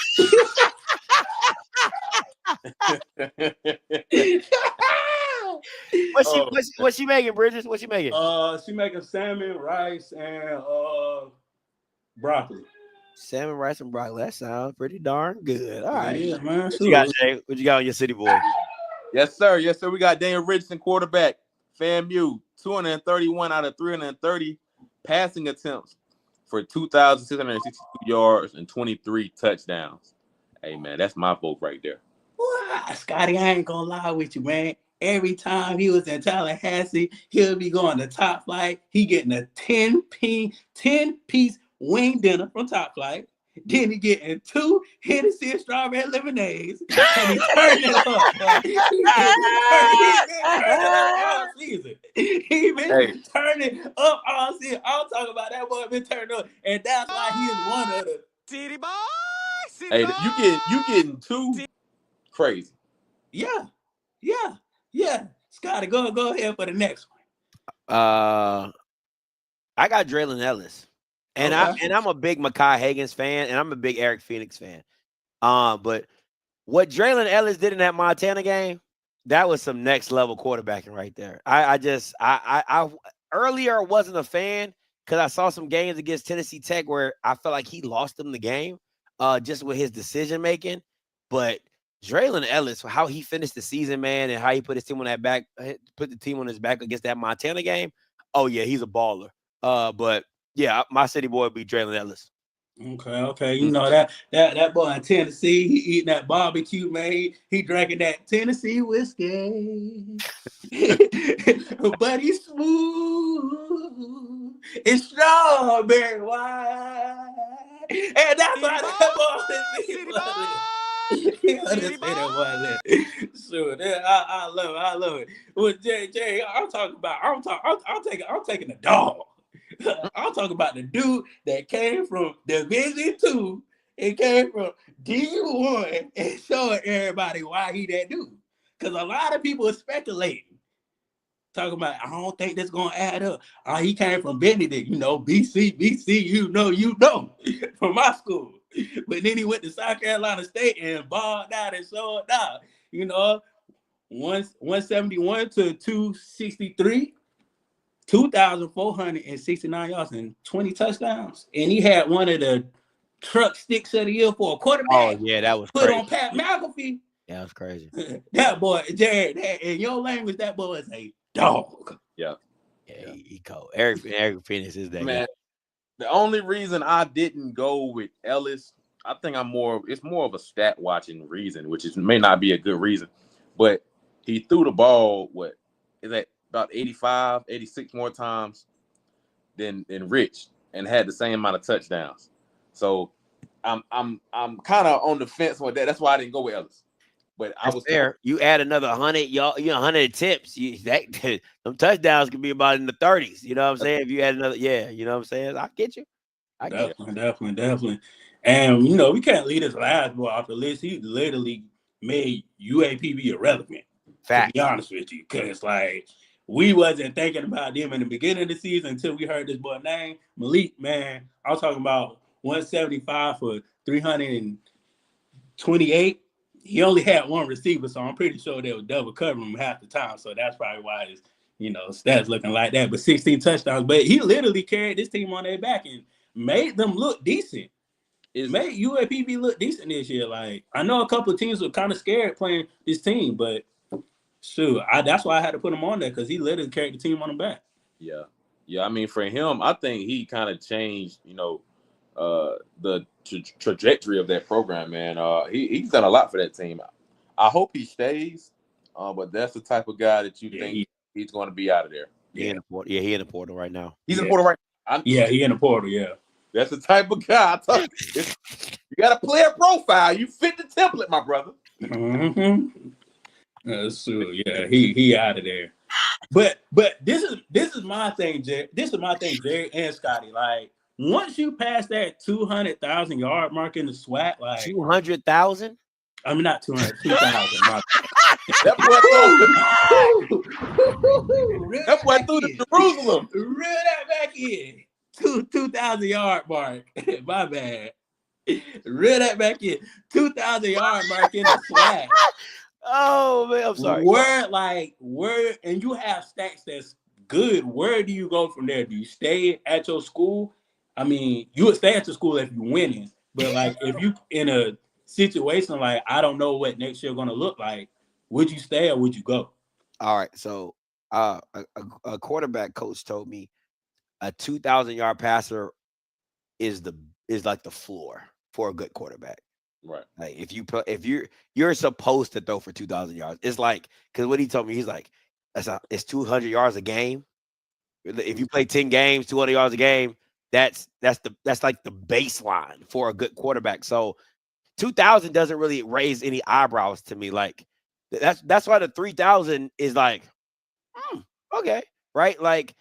What's she making, Bridges? What's she making? She making salmon, rice, and broccoli. Salmon, rice, and broccoli. That sounds pretty darn good. All right. Yeah, man. What you got, Jay? What you got on your City Boy? Yes, sir. Yes, sir. We got Daniel Richardson, quarterback. FAMU, 231 out of 330 passing attempts for 2,662 yards and 23 touchdowns. Hey, man, that's my vote right there. Boy, Scotty, I ain't gonna lie with you, man. Every time he was in Tallahassee, he'll be going to Top Flight. He getting a 10-piece wing dinner from Top Flight. Then he getting 2 Hennessy and strawberry lemonades, and he turned it up. He been turning up all season. He been turning up all season. I'm talking about that boy been turning up, and that's why he is one of the City Boy. Hey, you getting 2 crazy. Yeah. Scotty, go ahead for the next one. I got Draylon Ellis. And I'm a big Mekhi Higgins fan, and I'm a big Eric Phoenix fan. But what Draylon Ellis did in that Montana game, that was some next level quarterbacking right there. I earlier wasn't a fan because I saw some games against Tennessee Tech where I felt like he lost them the game, just with his decision making. But Draylon Ellis, how he finished the season, man, and how he put his team on that back, put the team on his back against that Montana game. Oh yeah, he's a baller. But yeah, my City Boy would be Draylon Ellis. Okay. You know that boy in Tennessee, he eating that barbecue, man. He drinking that Tennessee whiskey. But he's smooth. It's strawberry wine. And that's why that boy is City Boy. Sure, I love it. Well, Jay, I'm taking the dog. I'm talking about the dude that came from Division 2 and came from D1 and showing everybody why he that dude. Because a lot of people are speculating. Talking about, I don't think that's going to add up. He came from Benedict, BC, you know, from my school. But then he went to South Carolina State and balled out and showed out. 171 to 263. 2,469 yards and 20 touchdowns. And he had one of the truck sticks of the year for a quarterback. Oh, yeah, that was put crazy. on Pat McAfee. Yeah, that was crazy. That boy, Jared, in your language, that boy is a dog. Yeah. Yeah, he cold. Eric Phoenix is that man. guy. The only reason I didn't go with Ellis, I think it's more of a stat watching reason, which may not be a good reason. But he threw the ball, about 85, 86 more times than Rich, and had the same amount of touchdowns. So I'm kind of on the fence with that. That's why I didn't go with Ellis. But I was fair. You add another 100, y'all, 100 attempts. Them touchdowns could be about in the 30s. You know what I'm saying? If you add another, you know what I'm saying? I get you. Definitely. And we can't leave this last boy off the list. He literally made UAPB irrelevant. Fact. To be honest with you, because like we wasn't thinking about them in the beginning of the season until we heard this boy name, Malik. Man, I was talking about 175 for 328. He only had one receiver, so I'm pretty sure they were double covering him half the time. So that's probably why his stats looking like that. But 16 touchdowns. But he literally carried this team on their back and made them look decent. It made UAPB look decent this year. Like, I know a couple of teams were kind of scared playing this team, but shoot, that's why I had to put him on there, because he literally carried the team on his back. Yeah. I mean, for him, I think he kind of changed, the trajectory of that program, man. He's done a lot for that team. I hope he stays, but that's the type of guy that you think he's going to be out of there. He in the portal right now. He's in the portal right now. He in the portal, yeah. That's the type of guy. You got a player profile. You fit the template, my brother. Mm-hmm. That's true. Yeah, he out of there. But this is my thing, Jerry. This is my thing, Jerry and Scotty. Like, once you pass that 200,000 yard mark in the SWAT, like 200,000. I mean, not 200, 2,000. That boy threw to Jerusalem. Reel that back in. 2,000 yard mark. My bad. Reel that back in. 2,000 yard mark in the SWAT. Oh man, I'm sorry. Where and you have stats that's good. Where do you go from there? Do you stay at your school? I mean, you would stay at your school if you're winning, but like if you in a situation like I don't know what next year gonna look like, would you stay or would you go? All right, so a quarterback coach told me a 2,000 yard passer is like the floor for a good quarterback. Right. Like if you're supposed to throw for 2,000 yards. It's like, because what he told me, he's like, it's 200 yards a game. If you play 10 games, 200 yards a game, that's like the baseline for a good quarterback. So 2,000 doesn't really raise any eyebrows to me. Like that's why the 3,000 is like, okay, right? Like,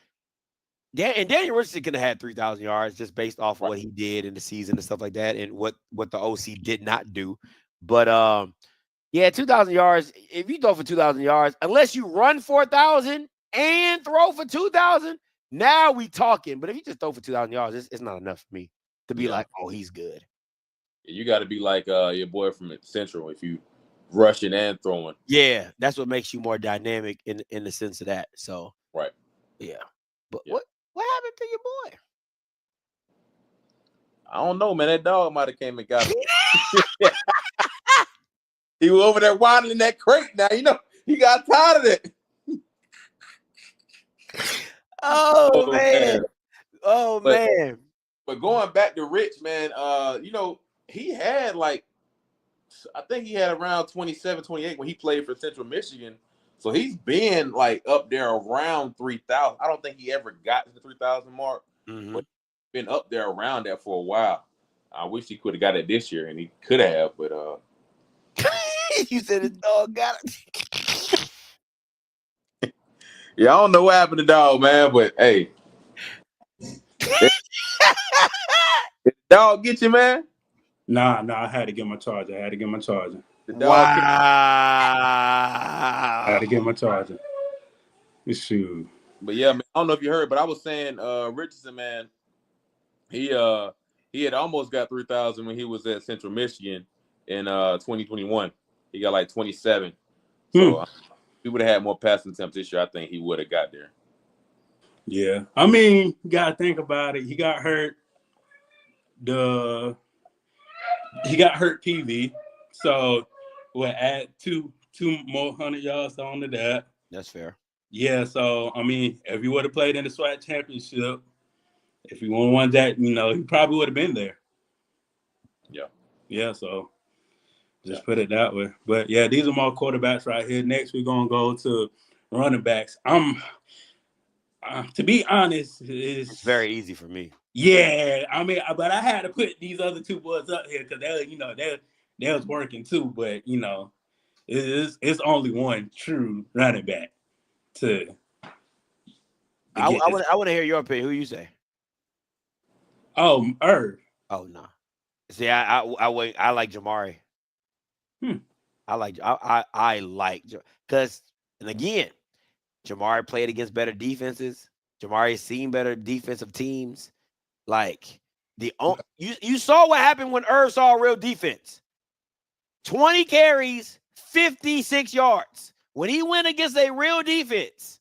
and Daniel Richardson could have had 3,000 yards just based off of what he did in the season and stuff like that, and what the OC did not do. But 2,000 yards. If you throw for 2,000 yards, unless you run 4,000 and throw for 2,000, now we talking. But if you just throw for 2,000 yards, it's not enough for me to be like, oh, he's good. You got to be like your boy from Central if you rushing and throwing. Yeah, that's what makes you more dynamic in the sense of that. So right. Yeah. But what happened to your boy? I don't know, man. That dog might have came and got him. He was over there waddling that crate now. He got tired of it. Oh man. Man. But going back to Rich, man, he had I think he had around 27, 28 when he played for Central Michigan. So he's been up there around 3,000. I don't think he ever got to the 3,000 mark, but been up there around that for a while. I wish he could have got it this year, and he could have, but you said his dog got it. Yeah, I don't know what happened to dog, man, but hey. Did the dog get you, man? Nah, I had to get my charger. Wow. I had to get my charger. Shoot. But yeah, man, I don't know if you heard, but I was saying Richardson, man, he had almost got 3,000 when he was at Central Michigan in 2021. He got 27. So he would have had more passing attempts this year. I think he would have got there. Yeah. I mean, you gotta think about it. He got hurt. He got hurt PV. So we'll add two more 100 yards onto that. That's fair. Yeah, so I mean, if he would have played in the SWAT championship, if he won that, he probably would have been there. Yeah. Yeah, so just put it that way. But yeah, these are my quarterbacks right here. Next, we're gonna go to running backs. To be honest, It's very easy for me. Yeah, I mean, but I had to put these other two boys up here because they was working too. But it's only one true running back to I get this. want to hear your opinion. Who you say? Oh, Irv. Oh no. See, I wait. I like Jamari. I like because, and again, Jamari played against better defenses. Jamari has seen better defensive teams. Like you saw what happened when Irv saw a real defense. 20 carries, 56 yards. When he went against a real defense,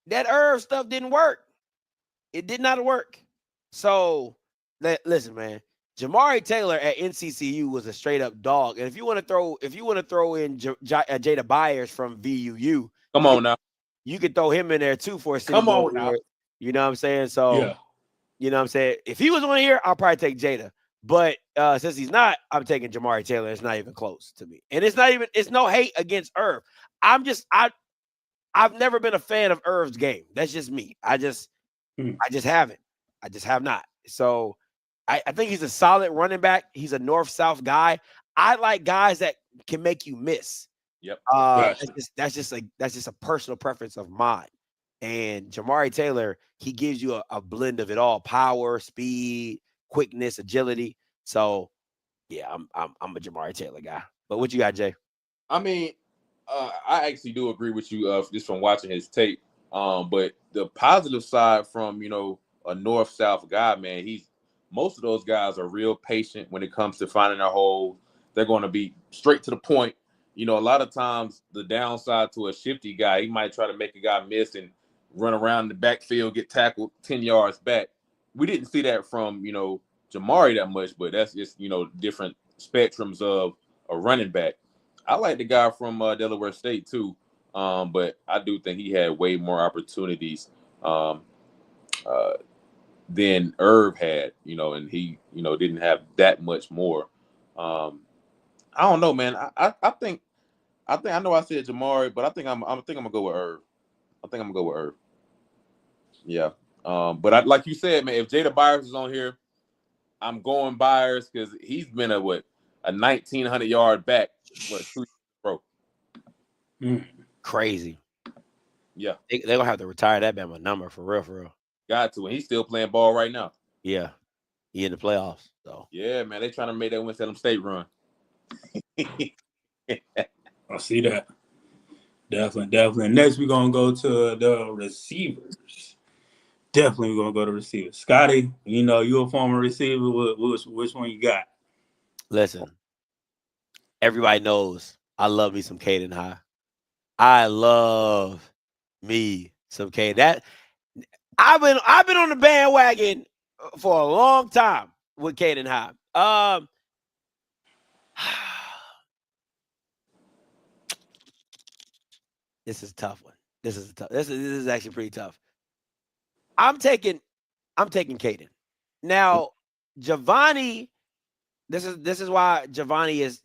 that Irv stuff didn't work. It did not work. So listen, man. Jamari Taylor at NCCU was a straight up dog. And if you want to throw in Jada Byers from VUU, Come on now. You could throw him in there too for a city. Come on now. You know what I'm saying? So, You know what I'm saying? If he was on here, I'll probably take Jada. But since he's not, I'm taking Jamari Taylor. It's not even close to me. And it's no hate against Irv. I've never been a fan of Irv's game. That's just me. I just haven't. I just have not. So I think he's a solid running back. He's a north-south guy. I like guys that can make you miss. Yep. That's just a personal preference of mine. And Jamari Taylor, he gives you a blend of it all: power, speed, quickness, agility. So, yeah, I'm a Jamari Taylor guy. But what you got, Jay? I mean, I actually do agree with you just from watching his tape. But the positive side from a north-south guy, man, most of those guys are real patient when it comes to finding a hole. They're going to be straight to the point. A lot of times the downside to a shifty guy, he might try to make a guy miss and run around the backfield, get tackled 10 yards back. We didn't see that from, Jamari that much, but that's just, different spectrums of a running back. I like the guy from Delaware State too, but I do think he had way more opportunities than Irv had, and he, didn't have that much more. I don't know, man. I think I know I said Jamari, but I think I'm gonna go with Irv. I think I'm gonna go with Irv. Yeah. But like you said, man, if Jada Byers is on here, I'm going Byers because he's been a 1,900 yard back 2 years bro. Crazy. Yeah. They're gonna have to retire that Bama number for real. Got to, and he's still playing ball right now. Yeah. He in the playoffs. So yeah, man, they trying to make that Winston State run. I see that. Definitely. Next, we're going to go to the receivers. Definitely we're going to go to receivers. Scotty, you're a former receiver. Which one you got? Listen, everybody knows I love me some Caden High. I love me some Caden. I've been on the bandwagon for a long time with Caden High. This is a tough one. This is actually pretty tough. I'm taking Caden. Now, Giovanni, this is why Giovanni's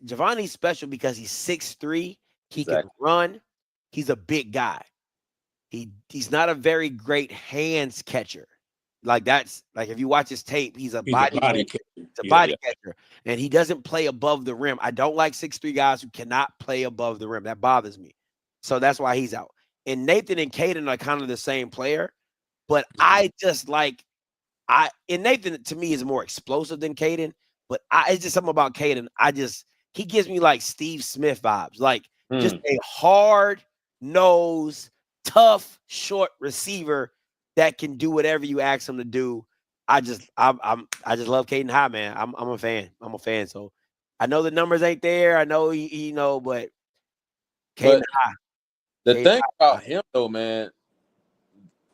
special because he's 6'3". He can run. He's a big guy. He's not a very great hands catcher. That's if you watch his tape, he's a body catcher. He's a body catcher. And he doesn't play above the rim. I don't like 6'3" guys who cannot play above the rim. That bothers me. So that's why he's out. And Nathan and Caden are kind of the same player, but I just and Nathan to me is more explosive than Caden, but it's just something about Caden. He gives me like Steve Smith vibes, just a hard nose, tough, short receiver that can do whatever you ask him to do. I just love Caden High, man. I'm a fan. So I know the numbers ain't there. I know but Caden High. The thing about him, though, man,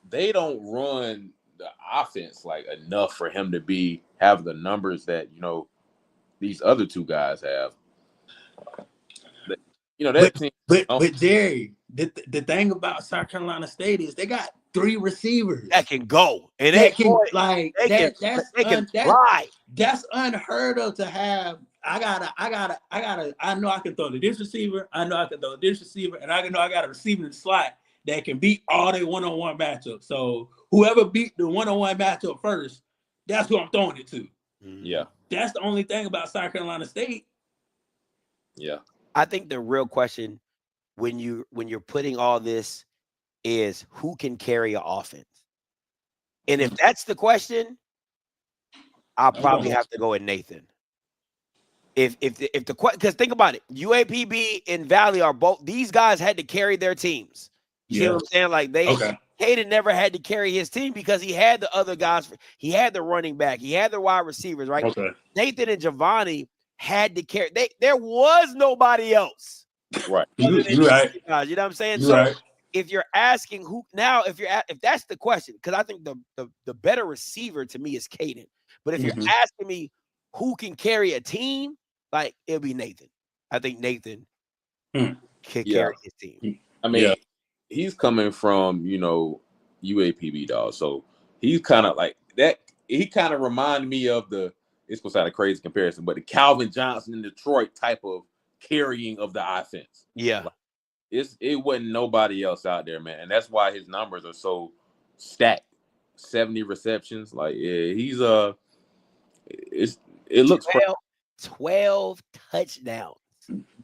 they don't run the offense enough for him to have the numbers that these other two guys have. But Jerry, the thing about South Carolina State is they got 3 receivers that can go and that's unheard of to have. I know I can throw to this receiver. I know I can throw to this receiver, and I know I got a receiver in the slot that can beat all their one-on-one matchups. So whoever beat the one-on-one matchup first, that's who I'm throwing it to. Yeah. That's the only thing about South Carolina State. Yeah. I think the real question when you're putting all this is who can carry an offense. And if that's the question, I'll probably have to go with Nathan. If the because think about it, UAPB and Valley are both, these guys had to carry their teams. You see what I'm saying? Like Caden never had to carry his team because he had the other guys. He had the running back. He had the wide receivers, right? Okay. Nathan and Giovanni had to carry. There was nobody else. Right. You're right. Guys, you know what I'm saying? You're So right. if you're asking who now, if that's the question, because I think the better receiver to me is Caden. But if you're asking me who can carry a team, like it'll be Nathan. I think Nathan can carry his team. I mean, he's coming from, UAPB, dog. So he's kind of like that. He kind of reminded me of it's going to sound a crazy comparison, but the Calvin Johnson in Detroit type of carrying of the offense. Yeah. Like, it wasn't nobody else out there, man. And that's why his numbers are so stacked. 70 receptions. Like, he's it looks 12 touchdowns.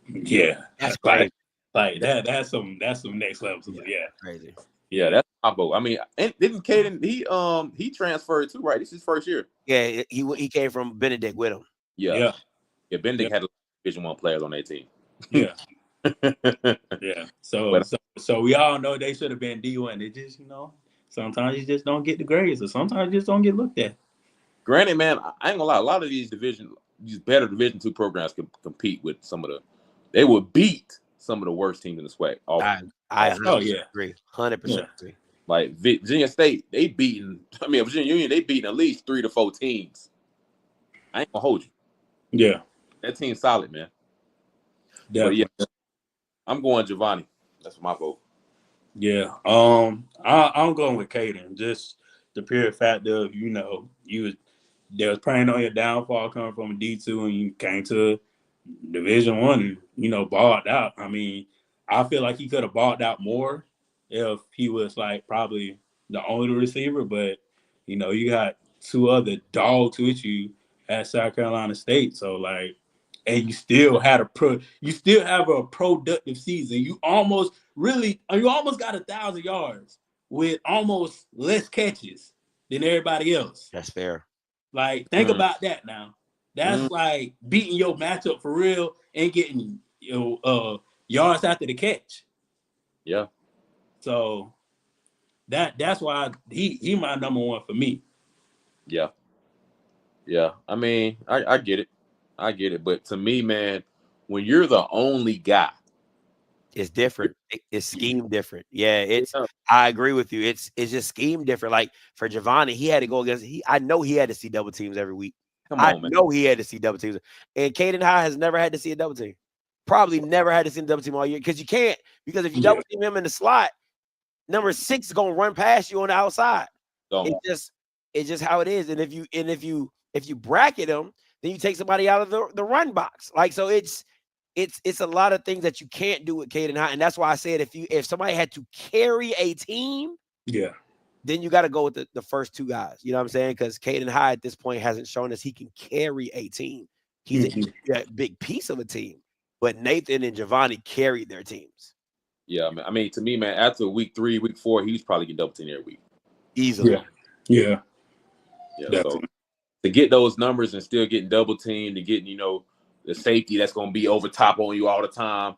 Yeah. That's crazy. Like that's some next level. Yeah. Crazy. Yeah, that's my vote. I mean, and didn't Caden he transferred too, right? This is his first year. Yeah, he came from Benedict with him. Yeah. Benedict had Division I players on their team. Yeah. Yeah. So we all know they should have been D1. They just, sometimes you just don't get the grades, or sometimes you just don't get looked at. Granted, man, I ain't gonna lie. A lot of these better Division II programs can compete with they would beat some of the worst teams in the SWAC. I agree. 100% agree. Like Virginia State, Virginia Union, they beating at least 3 to 4 teams. I ain't gonna hold you. Yeah. That team's solid, man. But yeah, I'm going Giovanni. That's my vote. Yeah. I'm going with Caden. Just the pure fact of, there was praying on your downfall coming from a D2 and you came to Division I and, balled out. I mean, I feel like he could have balled out more if he was like probably the only receiver, but you got 2 other dogs with you at South Carolina State. So like, and you still have a productive season. You almost got 1,000 yards with almost less catches than everybody else. That's fair. Like, think about that now. That's like beating your matchup for real and getting yards after the catch. Yeah. So that's why he my number one for me. Yeah. Yeah. I mean, I get it. But to me, man, when you're the only guy, it's different. It's scheme different. Yeah, I agree with you. It's just scheme different. Like for Giovanni, he had to go against. I know he had to see double teams every week. I know he had to see double teams. And Caden High has never had to see a double team. Probably never had to see a double team all year because you can't. Because if you double team him in the slot, number 6 is gonna run past you on the outside. It's just how it is. And if you bracket him, then you take somebody out of the run box. Like so, it's a lot of things that you can't do with Caden High, and that's why I said if somebody had to carry a team, then you got to go with the first 2 guys. You know what I'm saying? Because Caden High at this point hasn't shown us he can carry a team. He's a big piece of a team, but Nathan and Giovanni carried their teams. Yeah, man. I mean, to me, man, after week 3, week 4, he's probably getting double team every week. Easily. Yeah. So to get those numbers and still getting double teamed and getting, the safety that's going to be over top on you all the time,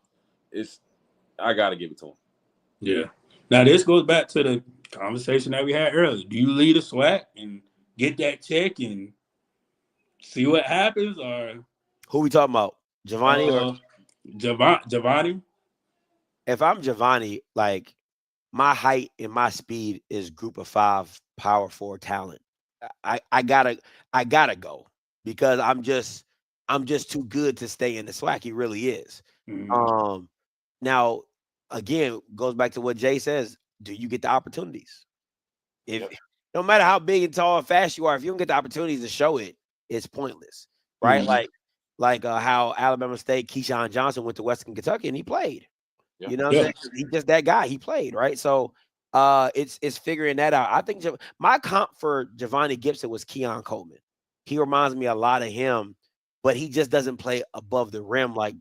I got to give it to him. Yeah. Now, this goes back to the conversation that we had earlier. Do you lead a SWAC and get that check and see what happens? Or who we talking about? Giovanni or Giovanni? If I'm Giovanni, like my height and my speed is group of 5 power 4 talent. I gotta go because I'm just too good to stay in the SWAC. He really is. Now, again, goes back to what Jay says. Do you get the opportunities? No matter how big and tall and fast you are, if you don't get the opportunities to show it, it's pointless, right? Like how Alabama State, Keyshawn Johnson went to Western Kentucky and he played. Yeah. You know what I'm saying? He's just that guy. He played, right? So it's figuring that out. I think my comp for Giovanni Gibson was Keon Coleman. He reminds me a lot of him, but he just doesn't play above the rim like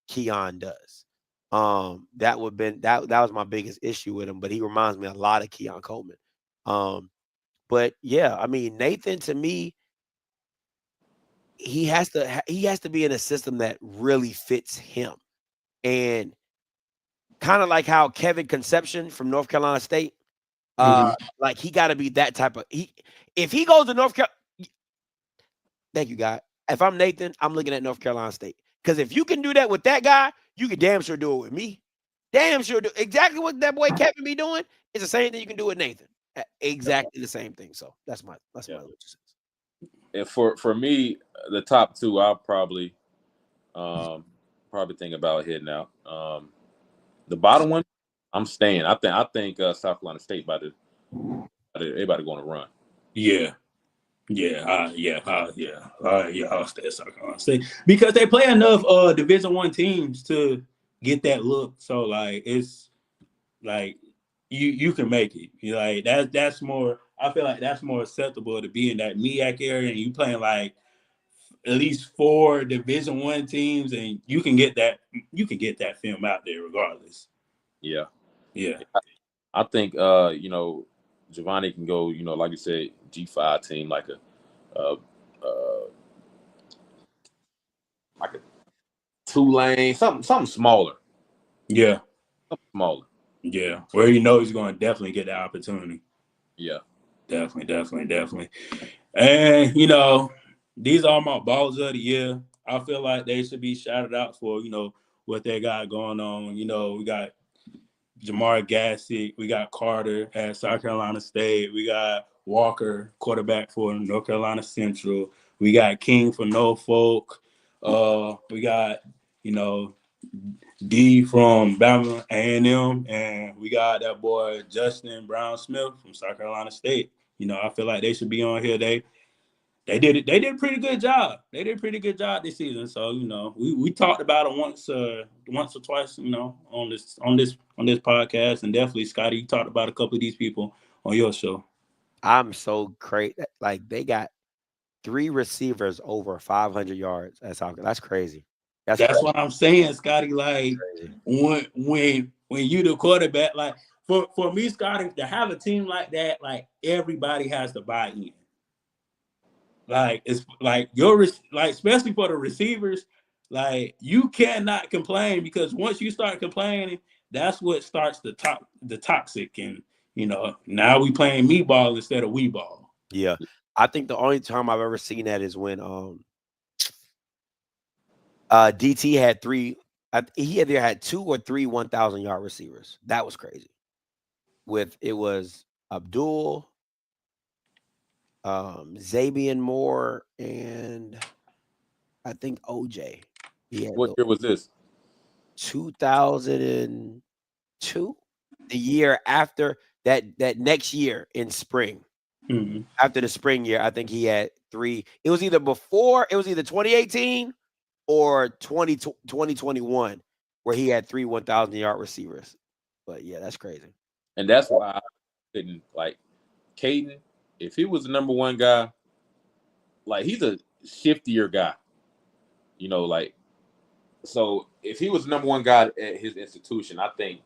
Keon does. That was my biggest issue with him, but he reminds me a lot of Keon Coleman. But yeah, I mean, Nathan, to me, he has to be in a system that really fits him. And kind of like how Kevin Conception from North Carolina State, like he got to be that type of if he goes to North Carolina. Thank you, God. If I'm Nathan, I'm looking at North Carolina State. Because if you can do that with that guy, you can damn sure do it with me. Damn sure do exactly what that boy Kevin be doing. It's the same thing you can do with Nathan. Exactly the same thing. So that's my little 2 cents. And for me, the top two, I'll probably think about hitting out. The bottom one, I'm staying. I think South Carolina State everybody going to run. Yeah. I'll stay at South Carolina State because they play enough Division I teams to get that look. So like it's like you can make it. You like that's more. I feel like that's more acceptable to be in that MEAC area and you playing like at least 4 Division I teams and you can get that film out there regardless. Yeah. Yeah. I think Giovanni can go, like you said, G5 team like a 2-lane, something smaller. Yeah. Something smaller. Yeah. Where he's going to definitely get that opportunity. Yeah. Definitely. And these are my balls of the year. I feel like they should be shouted out for, what they got going on. We got Jamar Gassick, we got Carter at South Carolina State, we got Walker, quarterback for North Carolina Central, we got King for Norfolk, we got, D from Bama A&M, and we got that boy Justin Brown-Smith from South Carolina State. I feel like they should be on here. They did it. They did a pretty good job. They did a pretty good job this season. So we talked about it once or twice. On this podcast, and definitely Scotty, you talked about a couple of these people on your show. I'm so great. Like they got 3 receivers over 500 yards at South Carolina. That's crazy. That's what I'm saying, Scotty. Like when you the quarterback, like for me, Scotty, to have a team like that, like everybody has to buy in. Like it's like especially for the receivers, like you cannot complain because once you start complaining, that's what starts the toxic, and now we playing me ball instead of we ball. Yeah, I think the only time I've ever seen that is when DT had 3. He either had 2 or 3 1,000-yard receivers. That was crazy. It was Abdul, Zabian Moore, and I think OJ. What year was this? 2002. The year after that next year in spring. Mm-hmm. After the spring year, I think he had 3. It was either 2018 or 2021 where he had 3 1,000-yard receivers. But yeah, that's crazy. And that's why I didn't like Caden. If he was the number 1 guy, like he's a shiftier guy, so if he was the number 1 guy at his institution, I think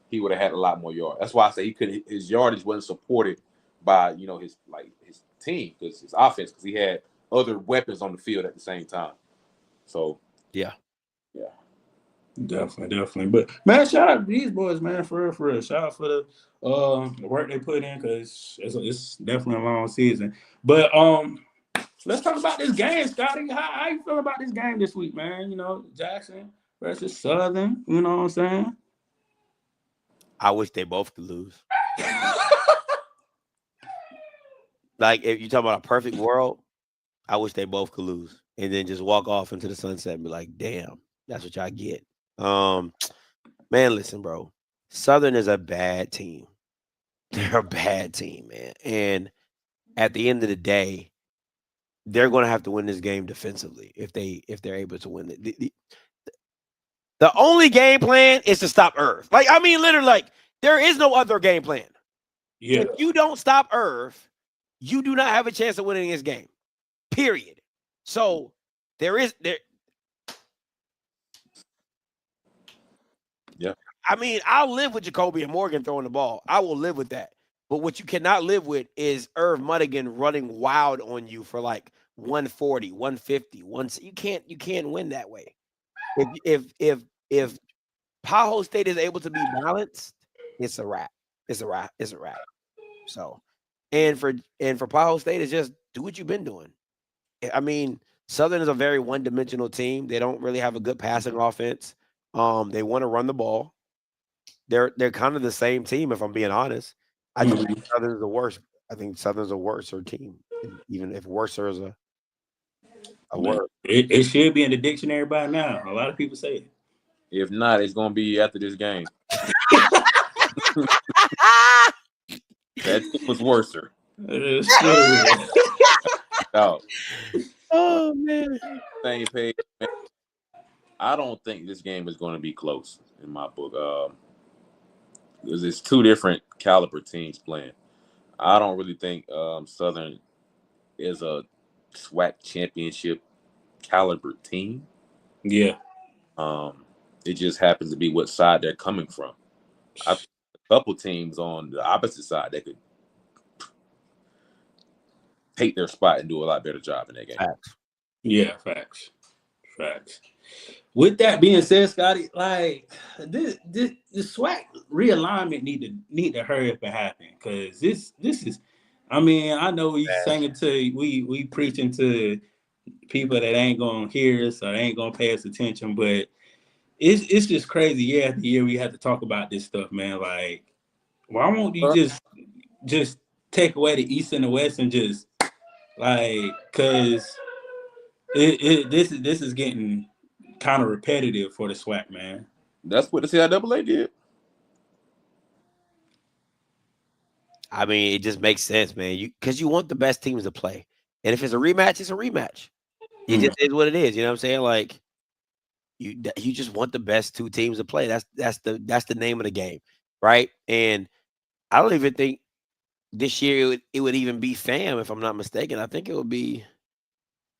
he would have had a lot more yards. That's why I say his yardage wasn't supported by, his team, his offense, because he had other weapons on the field at the same time. So yeah. Definitely. But man, shout out to these boys, man, for real. Shout out for the work they put in because it's definitely a long season. But let's talk about this game, Scotty. How you feel about this game this week, man? Jackson versus Southern. You know what I'm saying? I wish they both could lose. Like if you talk about a perfect world, I wish they both could lose and then just walk off into the sunset and be like, damn, that's what y'all get. Man, listen, bro. Southern is a bad team. They're a bad team, man. And at the end of the day, they're going to have to win this game defensively if they're able to win it. The only game plan is to stop Irv. Like, I mean, literally, like, there is no other game plan. Yeah. If you don't stop Irv, you do not have a chance of winning this game. Period. So there. Yeah. I mean, I'll live with Jacoby and Morgan throwing the ball. I will live with that. But what you cannot live with is Irv Mulligan running wild on you for like 140, 150, you can't win that way. If Tahoe State is able to be balanced, it's a wrap. It's a wrap. So, and for Tahoe State, it's just do what you've been doing. I mean, Southern is a very one-dimensional team. They don't really have a good passing offense. They want to run the ball. They're kind of the same team, if I'm being honest. I think Southern's the worst. I think Southern's a worser team, even if worser is a word. It should be in the dictionary by now. A lot of people say it. If not, it's gonna be after this game. That was worser. Oh man. Same page. Man. I don't think this game is going to be close in my book. Because it's two different caliber teams playing. I don't really think Southern is a SWAC championship caliber team. Yeah. It just happens to be what side they're coming from. I think a couple teams on the opposite side that could take their spot and do a lot better job in that game. Facts. Yeah, facts. With that being said, Scotty, like this SWAC realignment need to hurry up and happen, because this is, I mean, I know we saying to we preaching to people that ain't gonna hear us or ain't gonna pay us attention, but it's just crazy. Year after year, we have to talk about this stuff, man. Like, why won't you just take away the East and the West and just like, because this is getting kind of repetitive for the SWAC, man. That's what the CIAA did. I mean, it just makes sense, man. Because you want the best teams to play, and if it's a rematch, it's a rematch. It just is what it is. You know what I'm saying? Like, you just want the best two teams to play. That's the name of the game, right? And I don't even think this year it would even be FAM, if I'm not mistaken. I think it would be.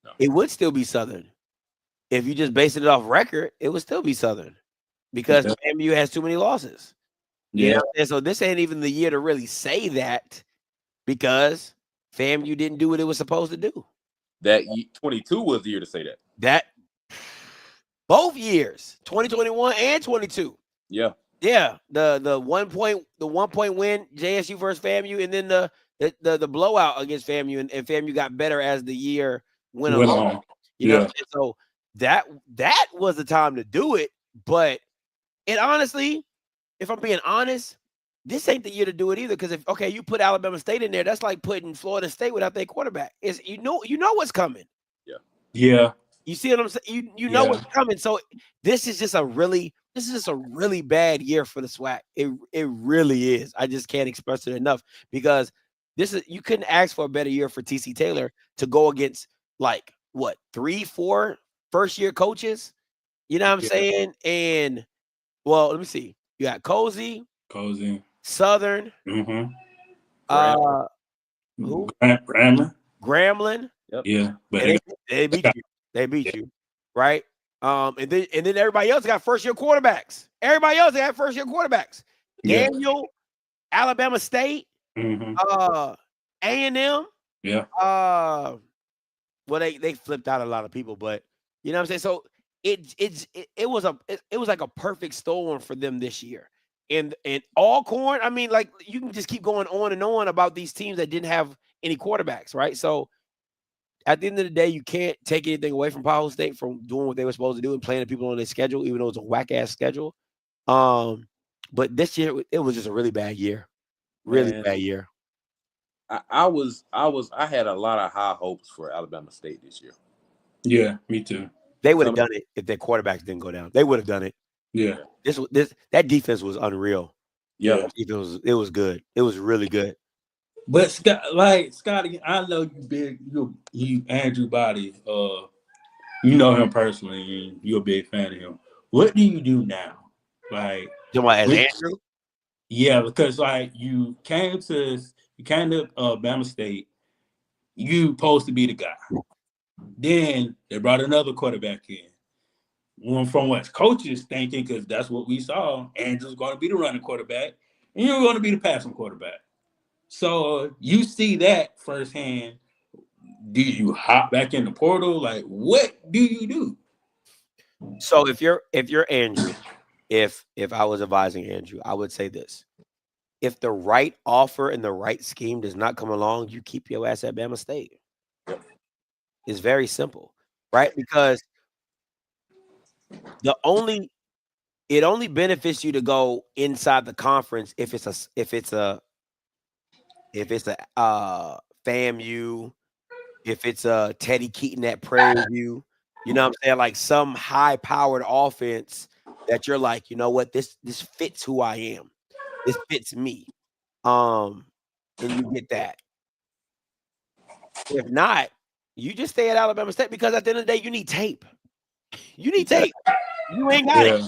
No. It would still be Southern. If you just base it off record, it would still be Southern, because FAMU has too many losses. Yeah. You know? And so this ain't even the year to really say that, because FAMU didn't do what it was supposed to do. That 22 was the year to say that. That both years, 2021 and 22. Yeah. Yeah. The 1 point win JSU versus FAMU, and then the blowout against FAMU, and FAMU got better as the year went along. You know what I'm saying? So that was the time to do it. But it honestly, if I'm being honest, this ain't the year to do it either. Because if you put Alabama State in there, that's like putting Florida State without their quarterback. It's you know what's coming. Yeah. You see what I'm saying? You know what's coming. So this is just a really bad year for the SWAC. It really is. I just can't express it enough, because you couldn't ask for a better year for TC Taylor to go against like what 3-4 first-year coaches. You know what I'm saying? And well, let me see. You got Cozy, Southern, who? Grambling. Yep. Yeah, but they beat you. They beat you, right? And then everybody else got first-year quarterbacks. Daniel, Alabama State, A&M. Yeah. Well, they flipped out a lot of people, but you know what I'm saying. So it was like a perfect storm for them this year. And Alcorn, I mean, like, you can just keep going on and on about these teams that didn't have any quarterbacks, right? So at the end of the day, you can't take anything away from Tahoe State from doing what they were supposed to do and playing the people on their schedule, even though it's a whack-ass schedule. But this year, it was just a really bad year. Bad year. I had a lot of high hopes for Alabama State this year. Yeah, me too. They would have done it if their quarterbacks didn't go down. They would have done it. Yeah. That defense was unreal. Yeah. It was good. It was really good. But Scotty, I know you Andrew Body. You know him personally, and you're a big fan of him. What do you do now? Like, As which, Andrew? yeah, because like you came to Bama State, you supposed to be the guy. Then they brought another quarterback in. One from what coaches thinking, because that's what we saw, Andrew's going to be the running quarterback, and you're going to be the passing quarterback. So you see that firsthand. Do you hop back in the portal? Like, what do you do? So if you're Andrew, if I was advising Andrew, I would say this: if the right offer and the right scheme does not come along, you keep your ass at Bama State. It's very simple, right? Because it only benefits you to go inside the conference if it's a FAMU, if it's a Teddy Keaton at Prairie View, you know what I'm saying? Like some high-powered offense that you're like, you know what, this fits who I am. This fits me. And you get that. If not, you just stay at Alabama State because at the end of the day, you need tape. You need tape. You ain't got it.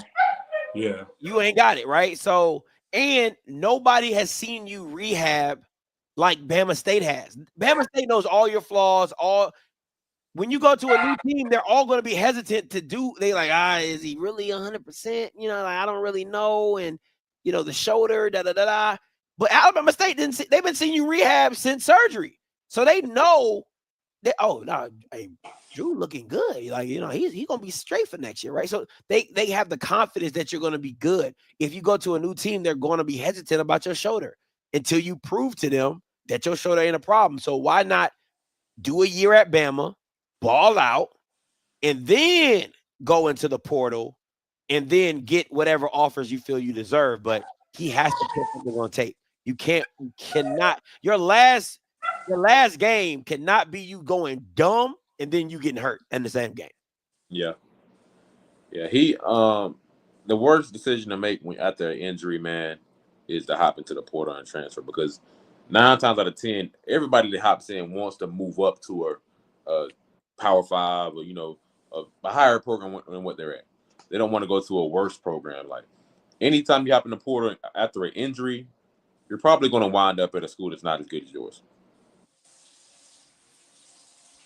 Yeah. You ain't got it, right? So, and nobody has seen you rehab like Bama State has. Bama State knows all your flaws. When you go to a new team, they're all going to be hesitant to do. They like, is he really 100%? You know, like I don't really know. And you know, the shoulder, da da da da. But Alabama State they've been seeing you rehab since surgery, so they know that. Oh no, hey, Drew looking good. Like you know, he's gonna be straight for next year, right? So they have the confidence that you're gonna be good. If you go to a new team, they're going to be hesitant about your shoulder until you prove to them that your shoulder ain't a problem. So why not do a year at Bama, ball out, and then go into the portal and then get whatever offers you feel you deserve. But he has to put something on tape. You cannot. Your last game cannot be you going dumb and then you getting hurt in the same game. Yeah. He the worst decision to make after an injury, man, is to hop into the portal and transfer because 9 times out of 10, everybody that hops in wants to move up to a Power 5 or a higher program than what they're at. They don't want to go to a worse program. Like anytime you hop in the portal after an injury, you're probably going to wind up at a school that's not as good as yours.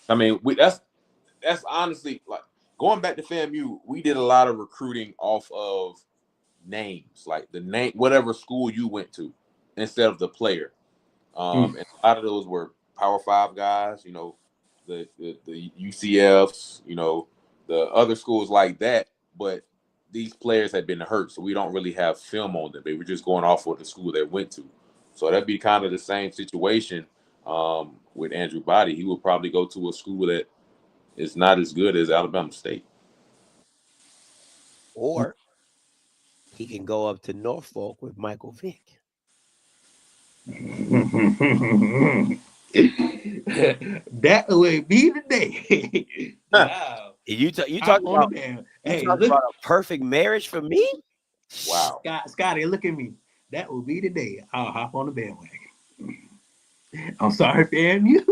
I mean, that's honestly like going back to FAMU. We did a lot of recruiting off of names, like the name, whatever school you went to, instead of the player. And a lot of those were Power 5 guys. You know, the UCFs. You know, the other schools like that. But these players had been hurt, so we don't really have film on them. They were just going off what the school they went to. So that'd be kind of the same situation with Andrew Body. He would probably go to a school that is not as good as Alabama State. Or he can go up to Norfolk with Michael Vick. That would be the day. Wow. You talking about a perfect marriage for me? Wow. Scotty, look at me. That will be the day I'll hop on the bandwagon. I'm sorry, FAMU.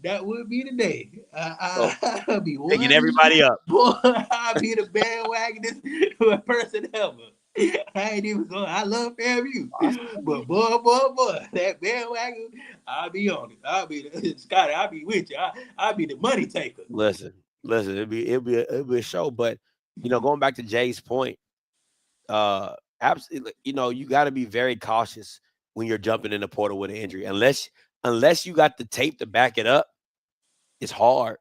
That would be the day. I'll be taking everybody up. Boy, I'll be the bandwagonest person ever. I ain't even going. I love FAMU, but boy, that bandwagon, I'll be on it. I'll be Scotty. I'll be with you. I'll be the money taker. Listen. It'll be a show. But going back to Jay's point, absolutely. You got to be very cautious when you're jumping in the portal with an injury, unless you got the tape to back it up. It's hard.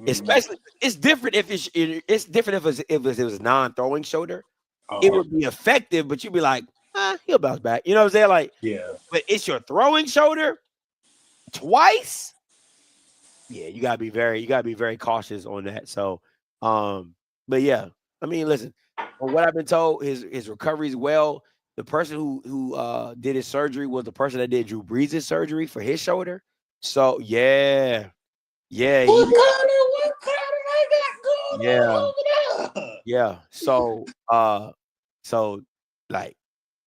Especially, it's different if it was non-throwing shoulder. It would be effective, but you'd be like, he'll bounce back. You know what I'm saying? Like, yeah. But it's your throwing shoulder twice. Yeah, you gotta be very cautious on that. So, but yeah, I mean, listen, from what I've been told, his recovery is well. The person who did his surgery was the person that did Drew Brees' surgery for his shoulder. So yeah. What kind I got going on over there? Yeah. So like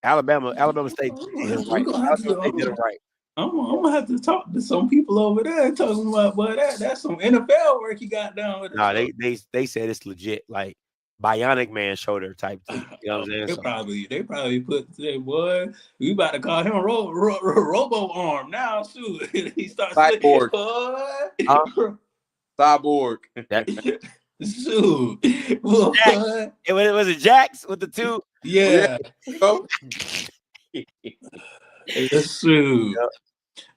Alabama State did it right. Alabama State did it right. I'm gonna have to talk to some people over there and talk about, boy, that's some NFL work you got down with. Nah, they said it's legit, like Bionic Man shoulder type thing. You know what I'm saying? They probably put say, boy, we about to call him Robo Arm now. Shoot, he starts Cyborg. Cyborg. Shoot, boy. It was it Jax with the two. Yeah. It's true. Yeah.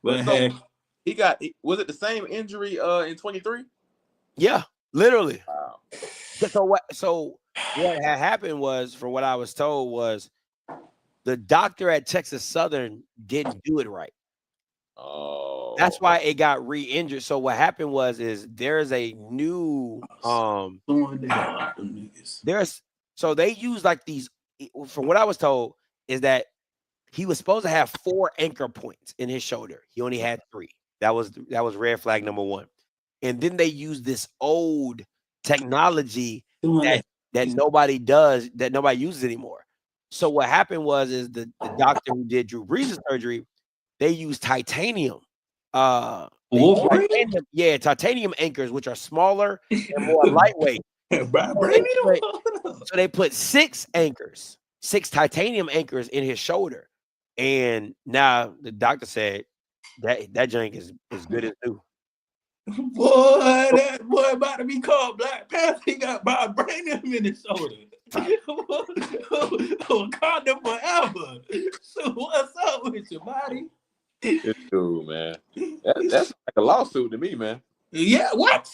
But so hey, was it the same injury in 23? Yeah, literally. Wow. So what had happened was, from what I was told, was the doctor at Texas Southern didn't do it right. Oh, that's why it got re-injured. So what happened is there's a new so they use like these, from what I was told, is that he was supposed to have 4 anchor points in his shoulder. He only had 3. That was red flag number 1. And then they use this old technology that nobody uses anymore. So what happened is the doctor who did Drew Brees' surgery, they used titanium. Titanium anchors, which are smaller and more lightweight. So they put 6 anchors, 6 titanium anchors in his shoulder. And now the doctor said that junk is good as new. Boy, that boy about to be called Black Panther. He got vibranium in his shoulder. Wakanda forever. So what's up with your body? It's cool, man. That's like a lawsuit to me, man. Yeah, what?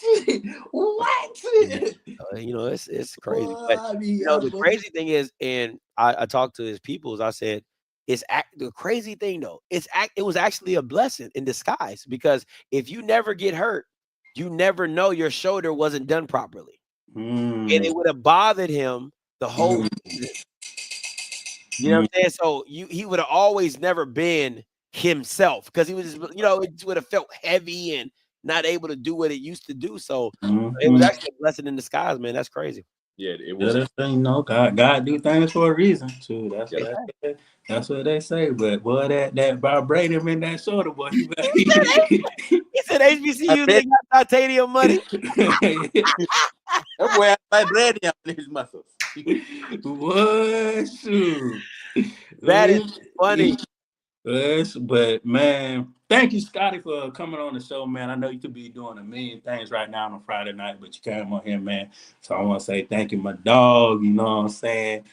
It's crazy. But the crazy thing is, and I talked to his peoples. I said, the crazy thing though, it was actually a blessing in disguise, because if you never get hurt, you never know your shoulder wasn't done properly, and it would have bothered him the whole season. You know what I'm saying? So he would have always never been himself, because he was just, it would have felt heavy and not able to do what it used to do. So it was actually a blessing in disguise, man. That's crazy. Yeah, it was. God do things for a reason too. That's what they say. But boy, that vibranium in that shoulder, boy. He said HBCU they got titanium money. That boy has vibranium in his muscles. What? Shoot. That is funny. But man, thank you, Scotty, for coming on the show, man. I know you could be doing a million things right now on a Friday night, but you came on here, man. So I want to say thank you, my dog. You know what I'm saying?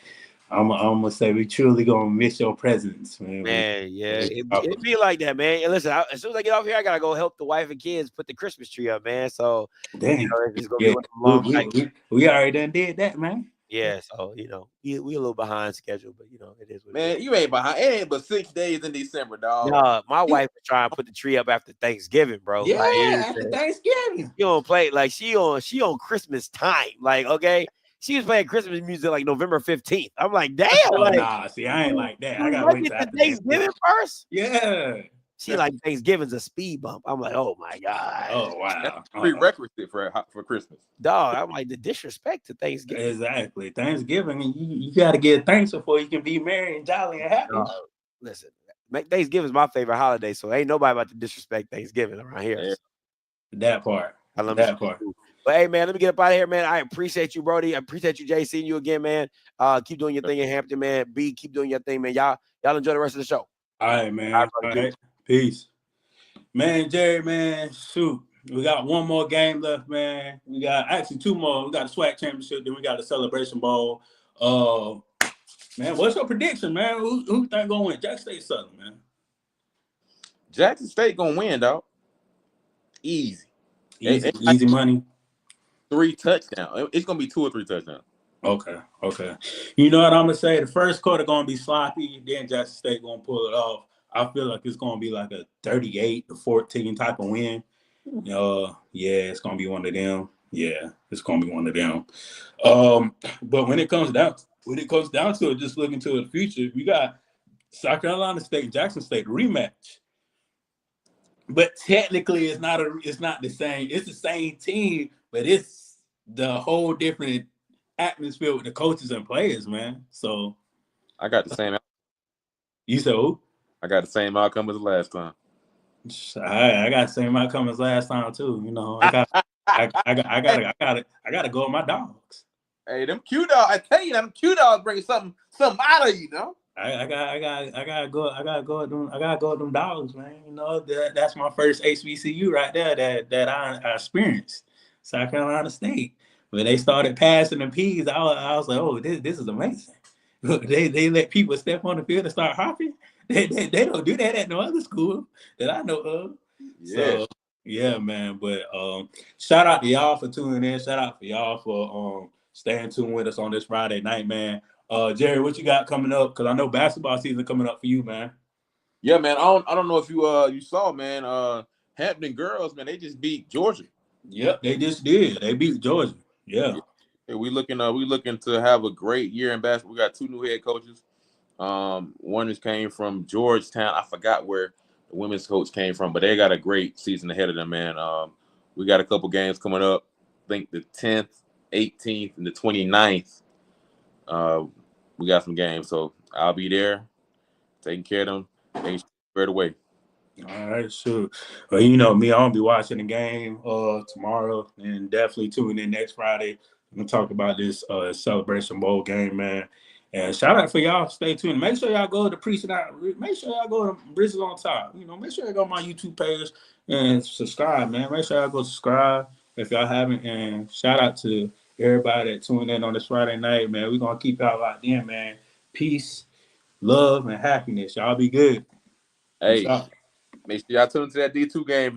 I'm gonna say we truly gonna miss your presence, man. Man, yeah, it be like that, man. And listen, as soon as I get off here, I gotta go help the wife and kids put the Christmas tree up, man. So damn, it's gonna be a long night. We already done did that, man. Yeah, so we a little behind schedule, but it is what man. You ain't behind. It ain't but 6 days in December, dog. No, my wife was trying to put the tree up after Thanksgiving, bro. Yeah, after Thanksgiving. You don't play like she on Christmas time, like okay. She was playing Christmas music like November 15th. I'm like, damn. Nah, see, I ain't like that. I gotta wait till Thanksgiving first. Yeah. She like Thanksgiving's a speed bump. I'm like, oh my god. Oh wow. That's a prerequisite for Christmas. Dog, I'm like, the disrespect to Thanksgiving. Exactly. Thanksgiving, you got to give thanks before you can be merry and jolly and happy. Listen, Thanksgiving's my favorite holiday, so ain't nobody about to disrespect Thanksgiving around here. Yeah. That part. I love that part. But hey, man, let me get up out of here, man. I appreciate you, Brody. I appreciate you, Jay, seeing you again, man. Keep doing your thing in Hampton, man. B, keep doing your thing, man. Y'all enjoy the rest of the show. All right, man. All right. Peace. Man, Jerry, man, shoot. We got one more game left, man. We got actually 2 more. We got the SWAC championship, then we got the Celebration Bowl. Man, what's your prediction, man? Who think gonna win? Jackson State Southern, man. Jackson State gonna win, dog. Easy money. 3 touchdowns. It's gonna be 2 or 3 touchdowns. Okay. You know what I'm gonna say? The first quarter gonna be sloppy, then Jackson State gonna pull it off. I feel like it's gonna be like a 38-14 type of win. Yeah, it's gonna be one of them. Yeah, it's gonna be one of them. But when it comes down to it, just looking to the future, we got South Carolina State, Jackson State rematch. But technically, it's not the same. It's the same team, but it's the whole different atmosphere with the coaches and players, man. So I got the same. You said who? I got the same outcome as the last time. I got the same outcome as last time too. You know, I gotta go with my dogs. Hey, them Q dogs. I tell you, them Q dogs bring something out of you, know. I gotta go. I gotta go with them. I gotta go with them dogs, man. You know that's my first HBCU right there that I experienced. South Carolina State. When they started passing the P's, I was like, oh, this is amazing. They let people step on the field and start hopping. They don't do that at no other school that I know of. Yeah. So yeah, man. But shout out to y'all for tuning in. Shout out for y'all for staying tuned with us on this Friday night, man. Jerry, what you got coming up? Because I know basketball season coming up for you, man. Yeah, man. I don't know if you saw, man. Hampton girls, man, they just beat Georgia. Yep, they just did. They beat Georgia. Yeah. We looking to have a great year in basketball. We got 2 new head coaches. One just came from Georgetown. I forgot where the women's coach came from, but they got a great season ahead of them, man. We got a couple games coming up. I think the 10th, 18th, and the 29th. We got some games, so I'll be there, taking care of them, taking straight away. All right, sure. Well, you know me, I'll be watching the game tomorrow, and definitely tune in next Friday. I'm gonna talk about this Celebration Bowl game, man. And shout out for y'all. Stay tuned. Make sure y'all go to Preaching Out. Make sure y'all go to Bridges on Top. You know, make sure y'all go on my YouTube page and subscribe, man. Make sure y'all go subscribe if y'all haven't. And shout out to everybody that tuned in on this Friday night, man. We're gonna keep y'all locked in, man. Peace, love, and happiness. Y'all be good. Hey, make sure y'all tune into that D2 game.